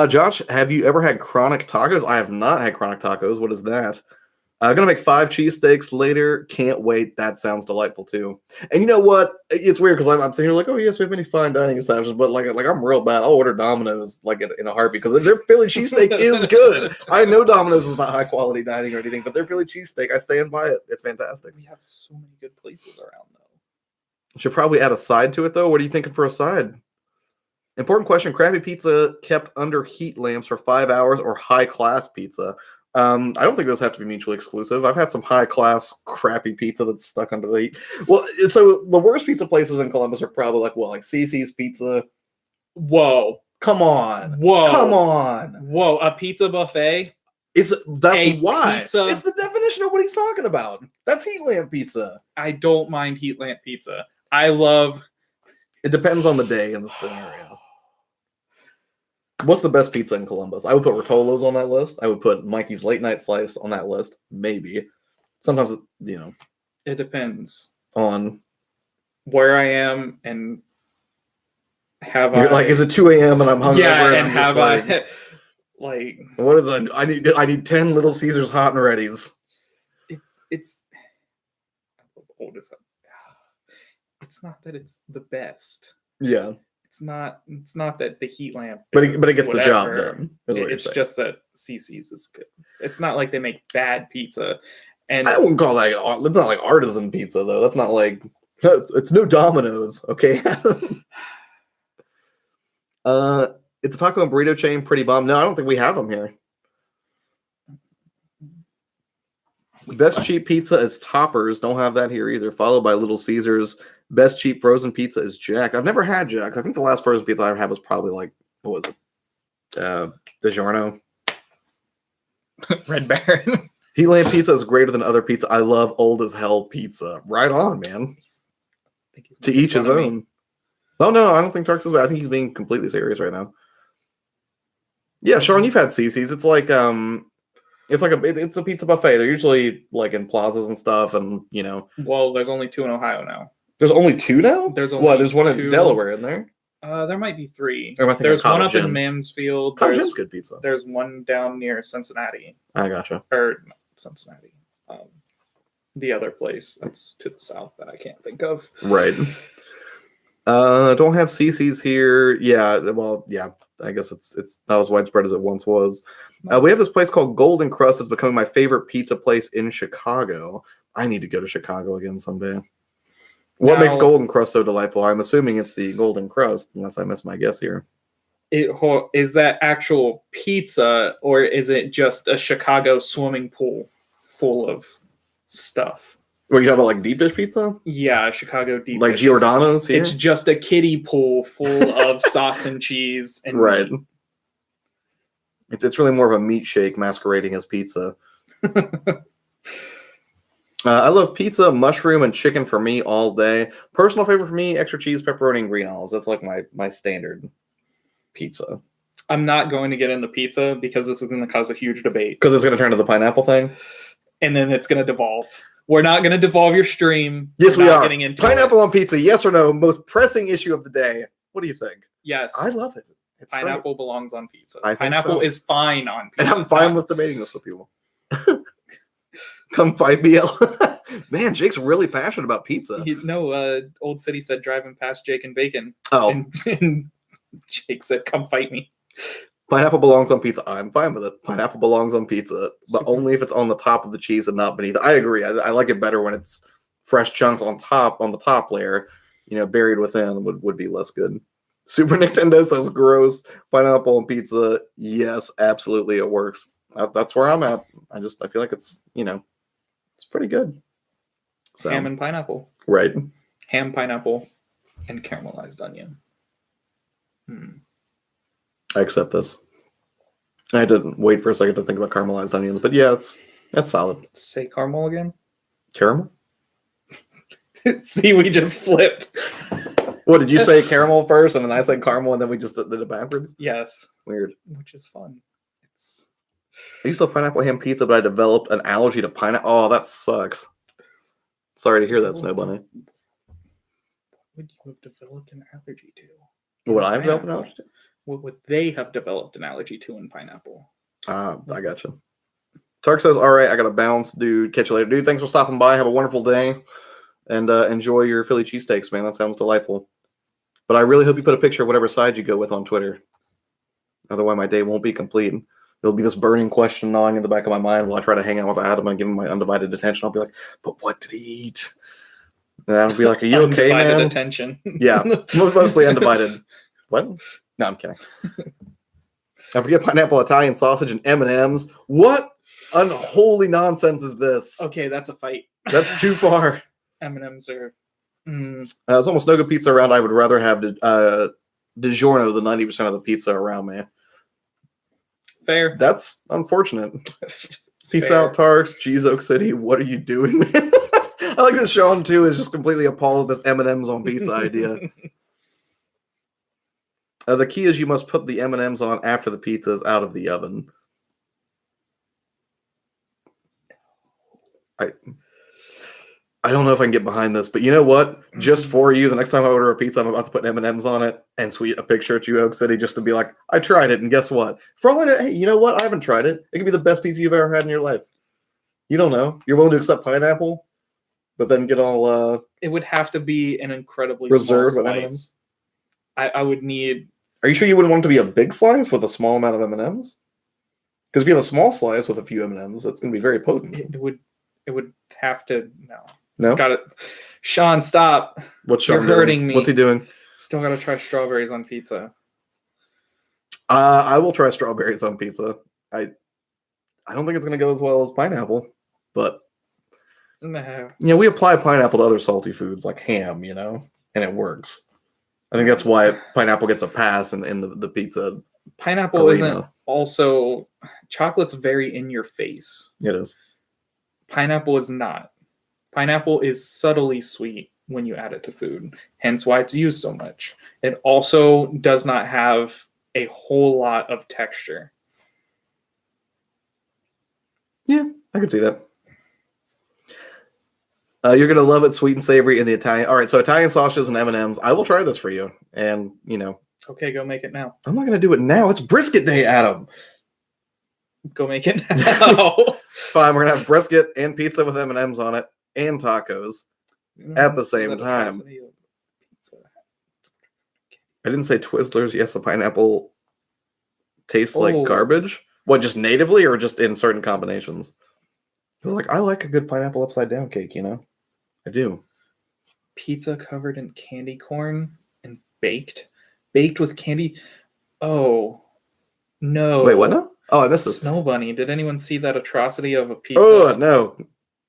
Josh, have you ever had chronic tacos? I have not had chronic tacos. What is that? I'm going to make 5 cheesesteaks later. Can't wait. That sounds delightful, too. And you know what? It's weird because I'm sitting here like, oh, yes, we have many fine dining establishments. But like I'm real bad. I'll order Domino's like in a heartbeat because their Philly cheesesteak is good. I know Domino's is not high-quality dining or anything, but their Philly cheesesteak, I stand by it. It's fantastic. We have so many good places around, though. Should probably add a side to it, though. What are you thinking for a side? Important question. Crappy pizza kept under heat lamps for 5 hours or high-class pizza? I don't think those have to be mutually exclusive. I've had some high-class crappy pizza that's stuck under the heat. Well, so the worst pizza places in Columbus are probably like CC's Pizza. Whoa. Come on. Whoa. Come on. Whoa, a pizza buffet? That's why. Pizza. It's the definition of what he's talking about. That's heat lamp pizza. I don't mind heat lamp pizza. I love... It depends on the day and the scenario. What's the best pizza in Columbus? I would put Rotolo's on that list. I would put Mikey's Late Night Slice on that list. Maybe. Sometimes, It depends. On where I am and is it 2 a.m. and I'm hungry? Yeah, and have I... Like... What is it? I need 10 Little Caesars hot and readies. It's... How old is that? it's not that it's the best. Yeah. It's not that the heat lamp. But it gets the job whatever. done. Is what It's you're saying. just that CC's is good. It's not like they make bad pizza. And I wouldn't call that. It's not like artisan pizza though. That's not like. It's no Domino's, okay? It's a taco and burrito chain. Pretty bum. No, I don't think we have them here. Best cheap pizza is Toppers. Don't have that here either. Followed by Little Caesars. Best cheap frozen pizza is Jack. I've never had Jack. I think the last frozen pizza I ever had was probably like, what was it? DiGiorno. Red Baron. Heat lamp pizza is greater than other pizza. I love old as hell pizza. Right on, man. To each his own. Oh no, I don't think Tarks is bad. I think he's being completely serious right now. Yeah, Sean, you've had CC's. It's like it's a pizza buffet. They're usually like in plazas and stuff, and you know. Well, there's only 2 in Ohio now. There's only 2 now? There's only there's one 2. in Delaware in there. There might be 3. Or am I thinking There's of one up Cottage in Inn? Mansfield. Cottage Inn's good pizza. There's one down near Cincinnati. I gotcha. Or not Cincinnati. The other place that's to the south that I can't think of. Right. Don't have CC's here. Yeah, well, yeah. I guess it's not as widespread as it once was. We have this place called Golden Crust. It's becoming my favorite pizza place in Chicago. I need to go to Chicago again someday. What makes Golden Crust so delightful? I'm assuming it's the Golden Crust, unless I miss my guess here. Is that actual pizza, or is it just a Chicago swimming pool full of stuff? What, you talking about like deep dish pizza? Yeah, Chicago deep like dish. Giordano's here? It's just a kiddie pool full of sauce and cheese and right. meat. It's really more of a meat shake masquerading as pizza. I love pizza, mushroom, and chicken for me all day. Personal favorite for me, extra cheese, pepperoni, and green olives. That's like my standard pizza. I'm not going to get into pizza because this is going to cause a huge debate. Because it's going to turn to the pineapple thing? And then it's going to devolve. We're not going to devolve your stream. Yes, we are. Getting into pineapple on pizza, yes or no? Most pressing issue of the day. What do you think? Yes. I love it. It's pineapple belongs on pizza. I think Pineapple so. is fine on pizza. And I'm fine with debating this with people. Come fight BL. Man, Jake's really passionate about pizza. Old City said driving past Jake and Bacon. Oh. And Jake said, come fight me. Pineapple belongs on pizza. I'm fine with it. Pineapple belongs on pizza, but only if it's on the top of the cheese and not beneath. I agree. I like it better when it's fresh chunks on the top layer. You know, buried within would be less good. Super Nintendo says gross. Pineapple on pizza. Yes, absolutely, it works. That's where I'm at. I feel like it's it's pretty good. So. Ham and pineapple. Right. Ham, pineapple, and caramelized onion. I accept this. I didn't wait for a second to think about caramelized onions, but yeah, that's solid. Say caramel again. Caramel? See, we just flipped. What, did you say caramel first, and then I said caramel, and then we just did it backwards? Yes. Weird. Which is fun. I used to love pineapple ham pizza, but I developed an allergy to pineapple. Oh, that sucks. Sorry to hear that, Snow Bunny. What would you have developed an allergy to? Would I have developed an allergy to? What would they have developed an allergy to in pineapple? I gotcha. Tark says, all right, I got to bounce, dude. Catch you later. Dude, thanks for stopping by. Have a wonderful day. And enjoy your Philly cheesesteaks, man. That sounds delightful. But I really hope you put a picture of whatever side you go with on Twitter. Otherwise, my day won't be complete. There'll be this burning question gnawing in the back of my mind while I try to hang out with Adam and give him my undivided attention. I'll be like, but what did he eat? And I'll be like, are you okay, man? Undivided attention. Yeah, mostly undivided. What? No, I'm kidding. I forget pineapple, Italian sausage, and M&Ms. What unholy nonsense is this? Okay, that's a fight. That's too far. M&Ms are... There's almost no good pizza around. I would rather have DiGiorno than 90% of the pizza around me. Fair. That's unfortunate. Peace Fair. out, Tarks. Cheese Oak City. What are you doing, man? I like that Sean, too, is just completely appalled at this M&Ms on pizza idea. The key is you must put the M&Ms on after the pizza is out of the oven. I don't know if I can get behind this, but you know what? Just for you, the next time I order a pizza, I'm about to put M&Ms on it and tweet a picture at you, Oak City, just to be like, I tried it, and guess what? For all I know, hey, you know what? I haven't tried it. It could be the best pizza you've ever had in your life. You don't know. You're willing to accept pineapple? but then get all It would have to be an incredibly reserved small with slice. M&Ms. I would need. Are you sure you wouldn't want it to be a big slice with a small amount of M&Ms? Because if you have a small slice with a few M&Ms, that's going to be very potent. It would have to. No. No? Got it. Sean, stop. What's You're Sean hurting doing? me. What's he doing? Still gotta try strawberries on pizza. I will try strawberries on pizza. I don't think it's going to go as well as pineapple, but No. we apply pineapple to other salty foods like ham, and it works. I think that's why pineapple gets a pass in the pizza. Pineapple arena. isn't also chocolate's very in your face. It is. Pineapple is not. Pineapple is subtly sweet when you add it to food, hence why it's used so much. It also does not have a whole lot of texture. Yeah, I can see that. You're gonna love it, sweet and savory in the Italian. All right, so Italian sausages and M&Ms. I will try this for you, and Okay, go make it now. I'm not gonna do it now. It's brisket day, Adam. Go make it now. Fine, we're gonna have brisket and pizza with M&Ms on it, and tacos at the same time. I didn't say Twizzlers. Yes, the pineapple tastes like garbage. What, just natively or just in certain combinations? Because I like a good pineapple upside down cake, I do. Pizza covered in candy corn and baked with candy. Oh no! Wait, what now? Oh, I missed this. Snow Bunny. Did anyone see that atrocity of a pizza? Oh no!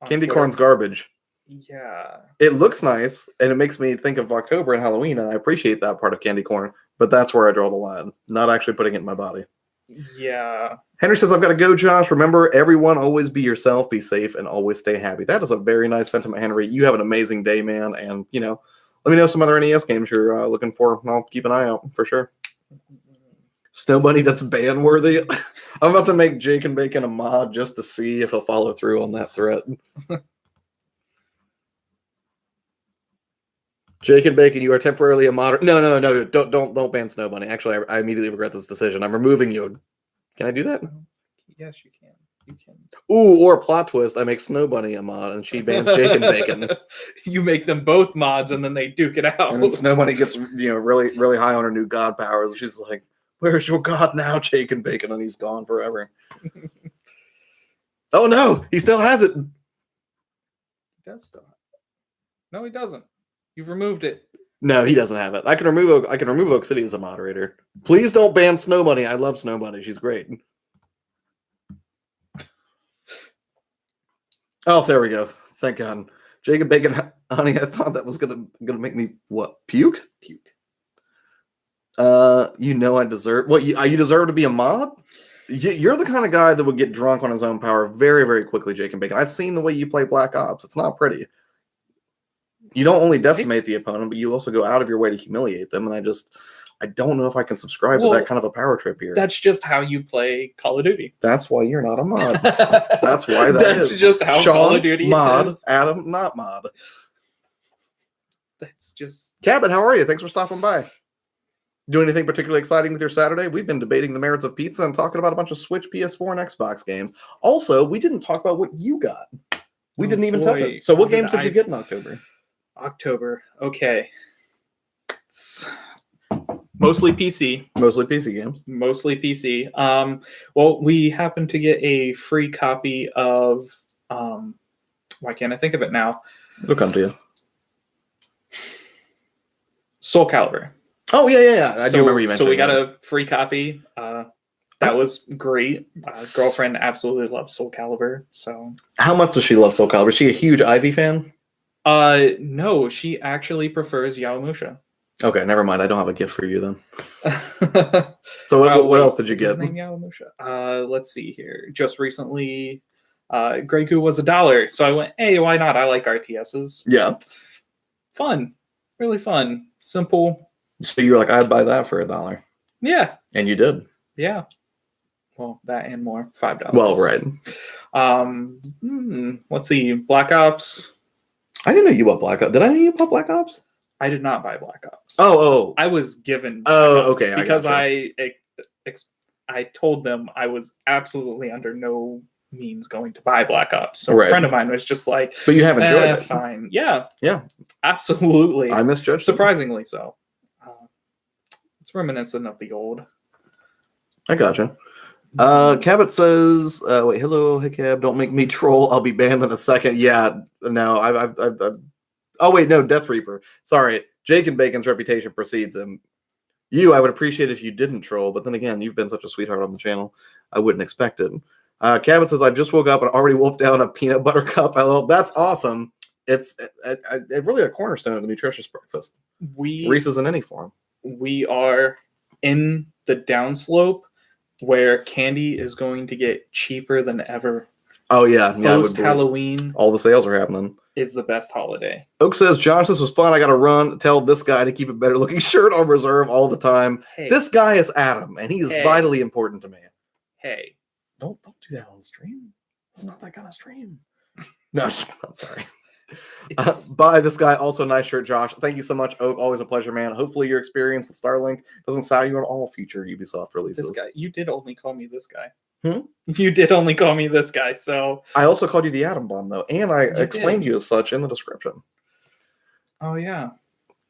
Candy corn's garbage. Yeah. It looks nice, and it makes me think of October and Halloween, and I appreciate that part of candy corn, but that's where I draw the line. Not actually putting it in my body. Yeah. Henry says, I've got to go, Josh. Remember, everyone, always be yourself, be safe, and always stay happy. That is a very nice sentiment, Henry. You have an amazing day, man, and, let me know some other NES games you're looking for, and I'll keep an eye out, for sure. Snow Bunny, that's ban-worthy. I'm about to make Jake and Bacon a mod just to see if he'll follow through on that threat. Jake and Bacon, you are temporarily a moderate. No, don't ban Snow Bunny. Actually, I immediately regret this decision. I'm removing you. Can I do that? Yes, you can. You can. Ooh, or a plot twist. I make Snow Bunny a mod, and she bans Jake and Bacon. You make them both mods, and then they duke it out. And then Snow Bunny gets really really high on her new god powers. She's like, "Where's your god now, Jake and Bacon?" And he's gone forever. Oh no, he still has it. He does still have it. No, he doesn't. You've removed it. No, he doesn't have it. I can remove Oak City as a moderator. Please don't ban Snow Bunny. I love Snow Bunny. She's great. Oh, there we go. Thank God. Jacob Bacon, honey, I thought that was gonna make me what? Puke? Puke. I deserve what? You deserve to be a mod? You're the kind of guy that would get drunk on his own power very, very quickly, Jacob Bacon. I've seen the way you play Black Ops. It's not pretty. You don't only decimate the opponent, but you also go out of your way to humiliate them. And I don't know if I can subscribe to that kind of a power trip here. That's just how you play Call of Duty. That's why you're not a mod. That's why That's just how Sean, Call of Duty mod, is. Adam, not mod. That's just... Cabot, how are you? Thanks for stopping by. Do anything particularly exciting with your Saturday? We've been debating the merits of pizza and talking about a bunch of Switch, PS4, and Xbox games. Also, we didn't talk about what you got. We didn't even touch it. So what games did you get in October? Okay. It's mostly PC. Mostly PC games. Mostly PC. Well, we happened to get a free copy of why can't I think of it now? It'll come to you. Soul Calibur. Oh yeah. I do remember you mentioning. So we got a free copy. That was great. Girlfriend absolutely loves Soul Calibur. So how much does she love Soul Calibur? Is she a huge Ivy fan? No, she actually prefers Yaomusha. Okay, never mind. I don't have a gift for you then. So what else did you get? His name Yaomusha. Let's see here. Just recently, Grey Goo was $1, so I went, hey, why not? I like RTSs. Yeah. Fun, really fun, simple. So you were like, I'd buy that for $1. Yeah. And you did. Yeah. Well, that and more, $5. Well, right. Let's see, Black Ops. I didn't know you bought Black Ops. Did I know you bought Black Ops? I did not buy Black Ops. Oh. I was given. Okay. Because I told them I was absolutely under no means going to buy Black Ops. So Right. a friend of mine was just like, But you have enjoyed it. fine. Yeah. Yeah. Absolutely. I misjudged it. Surprisingly so. It's reminiscent of the old. I gotcha. Cabot says, wait, hello, hey Cab, don't make me troll. I'll be banned in a second. Yeah, no, I've oh wait, no, Death Reaper. Sorry, Jake and Bacon's reputation precedes him. You, I would appreciate if you didn't troll, but then again, you've been such a sweetheart on the channel. I wouldn't expect it. Cabot says, I just woke up and already wolfed down a peanut butter cup. That's awesome. It's really a cornerstone of a nutritious breakfast. Reese's in any form. We are in the downslope where candy is going to get cheaper than ever. Oh yeah, Post Halloween, all the sales are happening. Is the best holiday. Oak says, Josh, this was fun. I got to run. Tell this guy to keep a better looking shirt on reserve all the time. Hey. This guy is Adam, and he is vitally important to me. Hey, don't do that on stream. It's not that kind of stream. No, I'm sorry. Bye, this guy. Also, nice shirt, Josh. Thank you so much, Oak. Always a pleasure, man. Hopefully, your experience with Starlink doesn't sour you on all future Ubisoft releases. This guy, you did only call me this guy. You did only call me this guy, so I also called you the Atom Bomb, though, and I explained you as such in the description. Oh yeah,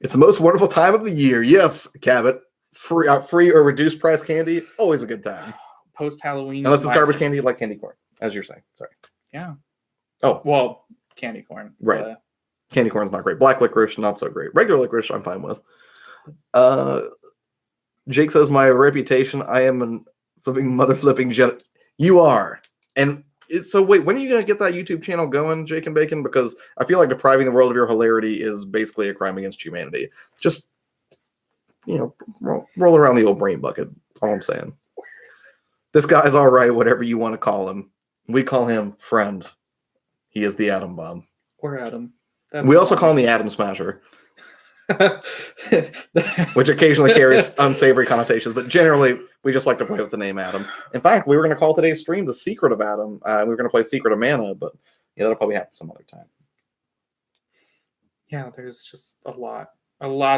it's the most wonderful time of the year. Yes, Cabot. Free or reduced price candy, always a good time. Post Halloween, unless it's garbage candy, like candy corn, as you're saying. Sorry. Yeah. Oh well, candy corn. Right. Candy corn's not great. Black licorice, not so great. Regular licorice, I'm fine with. Jake says, my reputation, I am an flipping jet. You are. And so wait, when are you going to get that YouTube channel going, Jake and Bacon? Because I feel like depriving the world of your hilarity is basically a crime against humanity. Just, roll around the old brain bucket. All I'm saying. Where is it? This guy's all right, whatever you want to call him. We call him friend. He is the Atom Bomb. Or Adam. We also call him the Atom Smasher. Which occasionally carries unsavory connotations, but generally we just like to play with the name Adam. In fact, we were going to call today's stream The Secret of Adam. We were going to play Secret of Mana, but that'll probably happen some other time. Yeah, there's just a lot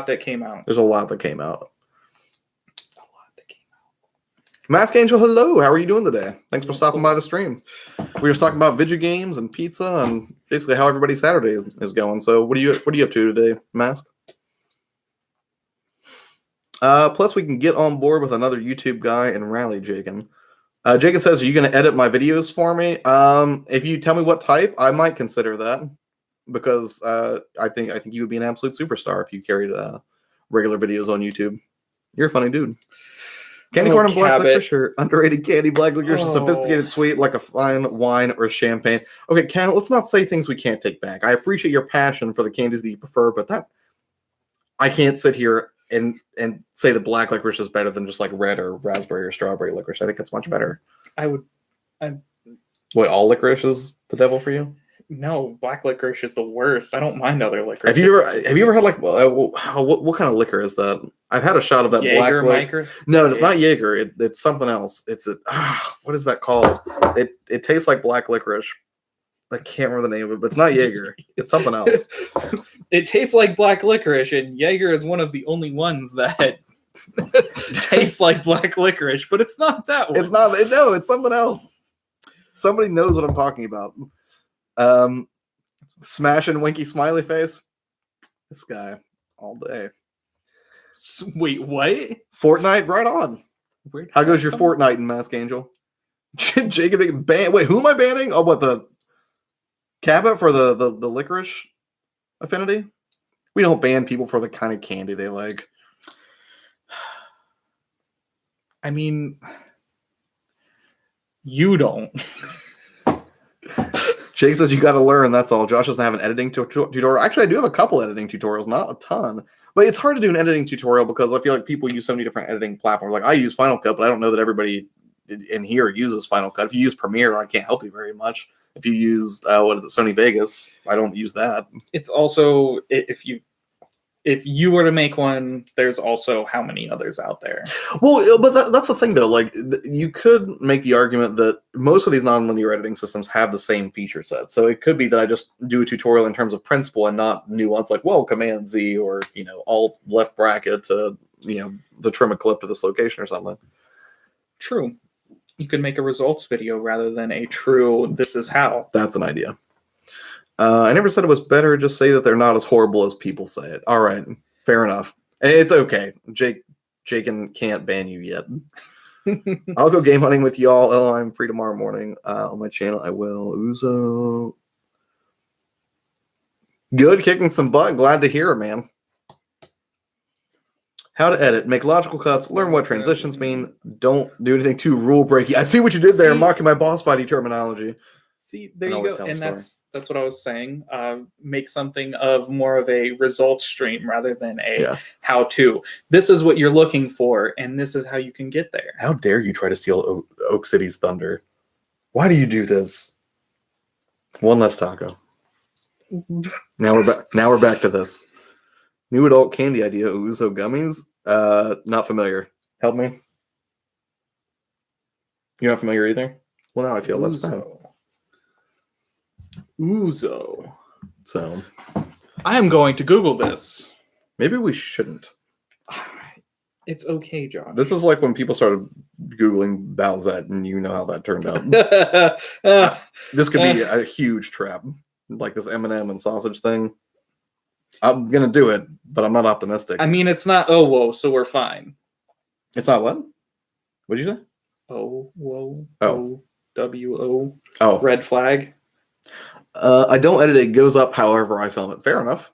that came out. There's a lot that came out. Mask Angel, hello. How are you doing today? Thanks for stopping by the stream. We were just talking about video games and pizza and basically how everybody's Saturday is going. So what are you up to today, Mask? Plus, we can get on board with another YouTube guy and rally Jakin. Jakin says, are you going to edit my videos for me? If you tell me what type, I might consider that. Because I think you would be an absolute superstar if you carried regular videos on YouTube. You're a funny dude. Candy corn and black licorice are underrated candy. Black licorice is sophisticated sweet like a fine wine or champagne. Okay, Ken, let's not say things we can't take back. I appreciate your passion for the candies that you prefer, but I can't sit here and say the black licorice is better than just like red or raspberry or strawberry licorice. I think it's much better. Wait, all licorice is the devil for you? No, black licorice is the worst. I don't mind other licorice. Have you ever had like what kind of liquor is that? I've had a shot of that Jaeger black liquor. No, it's not Jaeger. It's something else. It's what is that called? It tastes like black licorice. I can't remember the name of it, but it's not Jaeger. It's something else. It tastes like black licorice, and Jaeger is one of the only ones that tastes like black licorice, but it's not that one. It's not. No, it's something else. Somebody knows what I'm talking about. Smash and winky smiley face. This guy all day. Wait, what? Fortnite, right on. How goes your Fortnite in Mask Angel? Jacob ban. Wait, who am I banning? Oh, what, the Cabot for the licorice affinity? We don't ban people for the kind of candy they like. I mean, you don't. Jake says you got to learn. That's all. Josh doesn't have an editing tutorial. Actually, I do have a couple editing tutorials, not a ton, but it's hard to do an editing tutorial because I feel like people use so many different editing platforms. Like I use Final Cut, but I don't know that everybody in here uses Final Cut. If you use Premiere, I can't help you very much. If you use Sony Vegas, I don't use that. It's also if you were to make one, there's also how many others out there. Well, but that's the thing, though. Like, you could make the argument that most of these nonlinear editing systems have the same feature set. So it could be that I just do a tutorial in terms of principle and not nuance, like, well, Command Z or, Alt left bracket to, to trim a clip to this location or something. True. You could make a results video rather than a true "this is how." That's an idea. I never said it was better. Just say that they're not as horrible as people say it. All right, fair enough. And it's okay. Jake can't ban you yet. I'll go game hunting with y'all. Oh, I'm free tomorrow morning on my channel. I will. Uzo. Good, kicking some butt. Glad to hear it, man. How to edit, make logical cuts, learn what transitions mean. Don't do anything too rule breaky. I see what you did there, mocking my boss fighty terminology. See, there you go, and that's what I was saying. Make something of more of a results stream rather than a how-to. This is what you're looking for, and this is how you can get there. How dare you try to steal Oak City's thunder? Why do you do this? One less taco. Now we're back to this. New adult candy idea, Uzo gummies. Not familiar. Help me. You're not familiar either? Well, now I feel less bad. Uzo. So, I am going to Google this. Maybe we shouldn't. It's okay, Josh. This is like when people started Googling Bowsette, and you know how that turned out. This could be a huge trap. Like this M&M and sausage thing. I'm going to do it, but I'm not optimistic. I mean, it's not oh, whoa, so we're fine. It's not what? What'd you say? Oh, whoa. Oh. O-W-O. Oh. Red flag. I don't edit it. It goes up however I film it. Fair enough.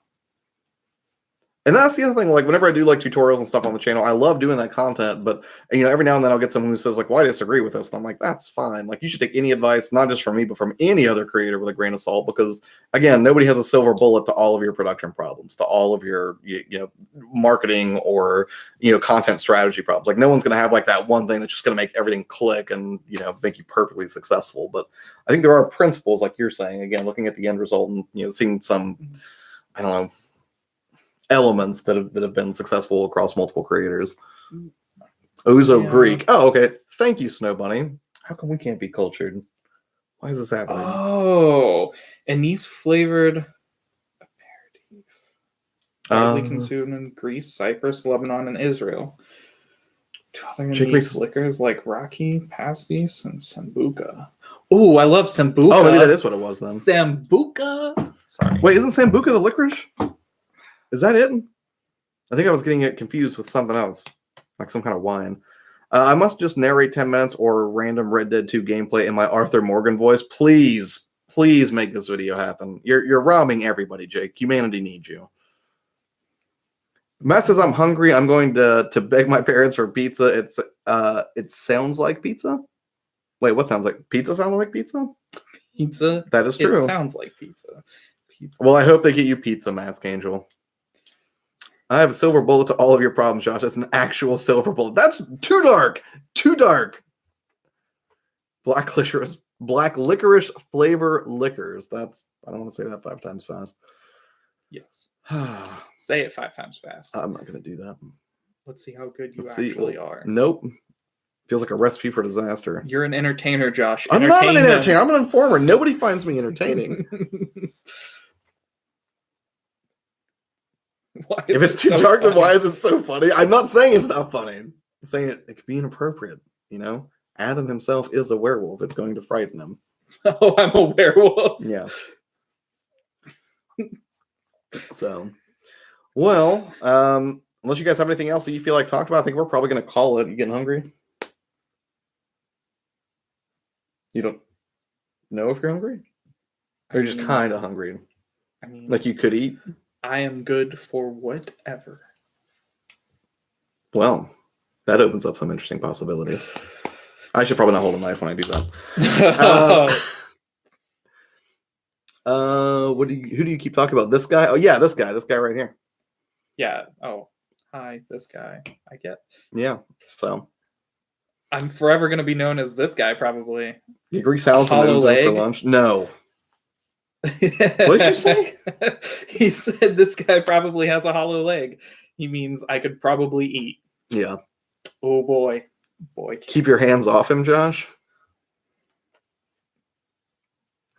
And that's the other thing, like, whenever I do, like, tutorials and stuff on the channel, I love doing that content, but, you know, every now and then I'll get someone who says, like, well, I disagree with this, and I'm like, that's fine. Like, you should take any advice, not just from me, but from any other creator with a grain of salt, because, again, nobody has a silver bullet to all of your production problems, to all of your, you know, marketing or, you know, content strategy problems. Like, no one's going to have, like, that one thing that's just going to make everything click and, you know, make you perfectly successful. But I think there are principles, like you're saying, again, looking at the end result and, you know, seeing some, I don't know, elements that have been successful across multiple creators. Uzo Greek. Oh, okay. Thank you, Snow Bunny. How come we can't be cultured? Why is this happening? Oh, anise flavored aperitif. Widely consumed in Greece, Cyprus, Lebanon, and Israel. Two other anise liquors like Raki, Pastis, and Sambuca. Oh, I love Sambuca. Oh, maybe that is what it was then. Sambuca. Sorry. Wait, isn't Sambuca the licorice? Is that it? I think I was getting it confused with something else, like some kind of wine. I must just narrate 10 minutes or random Red Dead 2 gameplay in my Arthur Morgan voice. Please, please make this video happen. You're robbing everybody, Jake. Humanity needs you. Matt says I'm hungry. I'm going to beg my parents for pizza. It sounds like pizza. Wait, what sounds like pizza? Sounds like pizza? Pizza. That is true. It sounds like pizza. Well, I hope they get you pizza, Mask Angel. I have a silver bullet to all of your problems, Josh. That's an actual silver bullet. That's too dark. Too dark. Black licorice flavor liquors. I don't want to say that 5 times fast. Yes. Say it 5 times fast. I'm not going to do that. Let's see how good you actually are. Nope. Feels like a recipe for disaster. You're an entertainer, Josh. I'm not an entertainer. I'm an informer. Nobody finds me entertaining. If it's too dark, then why is it so funny? I'm not saying it's not funny. I'm saying it could be inappropriate. You know, Adam himself is a werewolf. It's going to frighten him. Oh, I'm a werewolf. Yeah. So, well, unless you guys have anything else that you feel like talked about, I think we're probably going to call it. You getting hungry? You don't know if you're hungry? Or you're just kind of hungry? I mean, like you could eat? I am good for whatever. Well, that opens up some interesting possibilities. I should probably not hold a knife when I do that. Who do you keep talking about? This guy? Oh yeah, this guy right here. Yeah. Oh, hi, this guy. I get. Yeah. So I'm forever going to be known as this guy, probably. You Greek salads and Uzo for lunch? No. What did you say? He said this guy probably has a hollow leg. He means I could probably eat. Yeah. Oh boy. Keep your hands off him, Josh.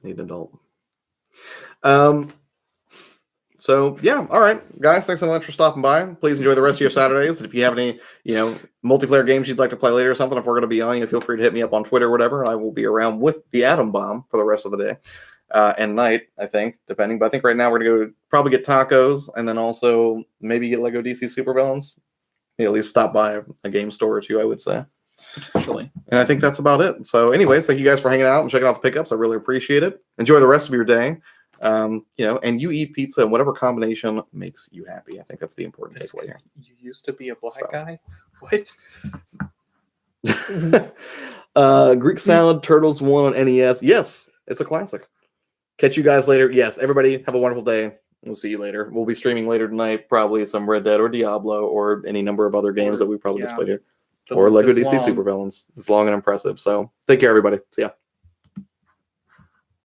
Need an adult. So yeah, all right, guys, thanks so much for stopping by. Please enjoy the rest of your Saturdays. And if you have any, multiplayer games you'd like to play later or something, if we're going to be on, feel free to hit me up on Twitter or whatever. I will be around with the Atom Bomb for the rest of the day and night, I think, depending. But I think right now we're going to go probably get tacos and then also maybe get Lego DC Supervillains. At least stop by a game store or two, I would say. Actually. And I think that's about it. So, anyways, thank you guys for hanging out and checking out the pickups. I really appreciate it. Enjoy the rest of your day. And you eat pizza in whatever combination makes you happy. I think that's the important takeaway here. You used to be a black guy? What? Greek Salad Turtles 1 on NES. Yes, it's a classic. Catch you guys later. Yes, everybody have a wonderful day. We'll see you later. We'll be streaming later tonight, probably some Red Dead or Diablo or any number of other games that we probably displayed here. Or Lego DC Supervillains. It's long and impressive. So take care, everybody. See ya.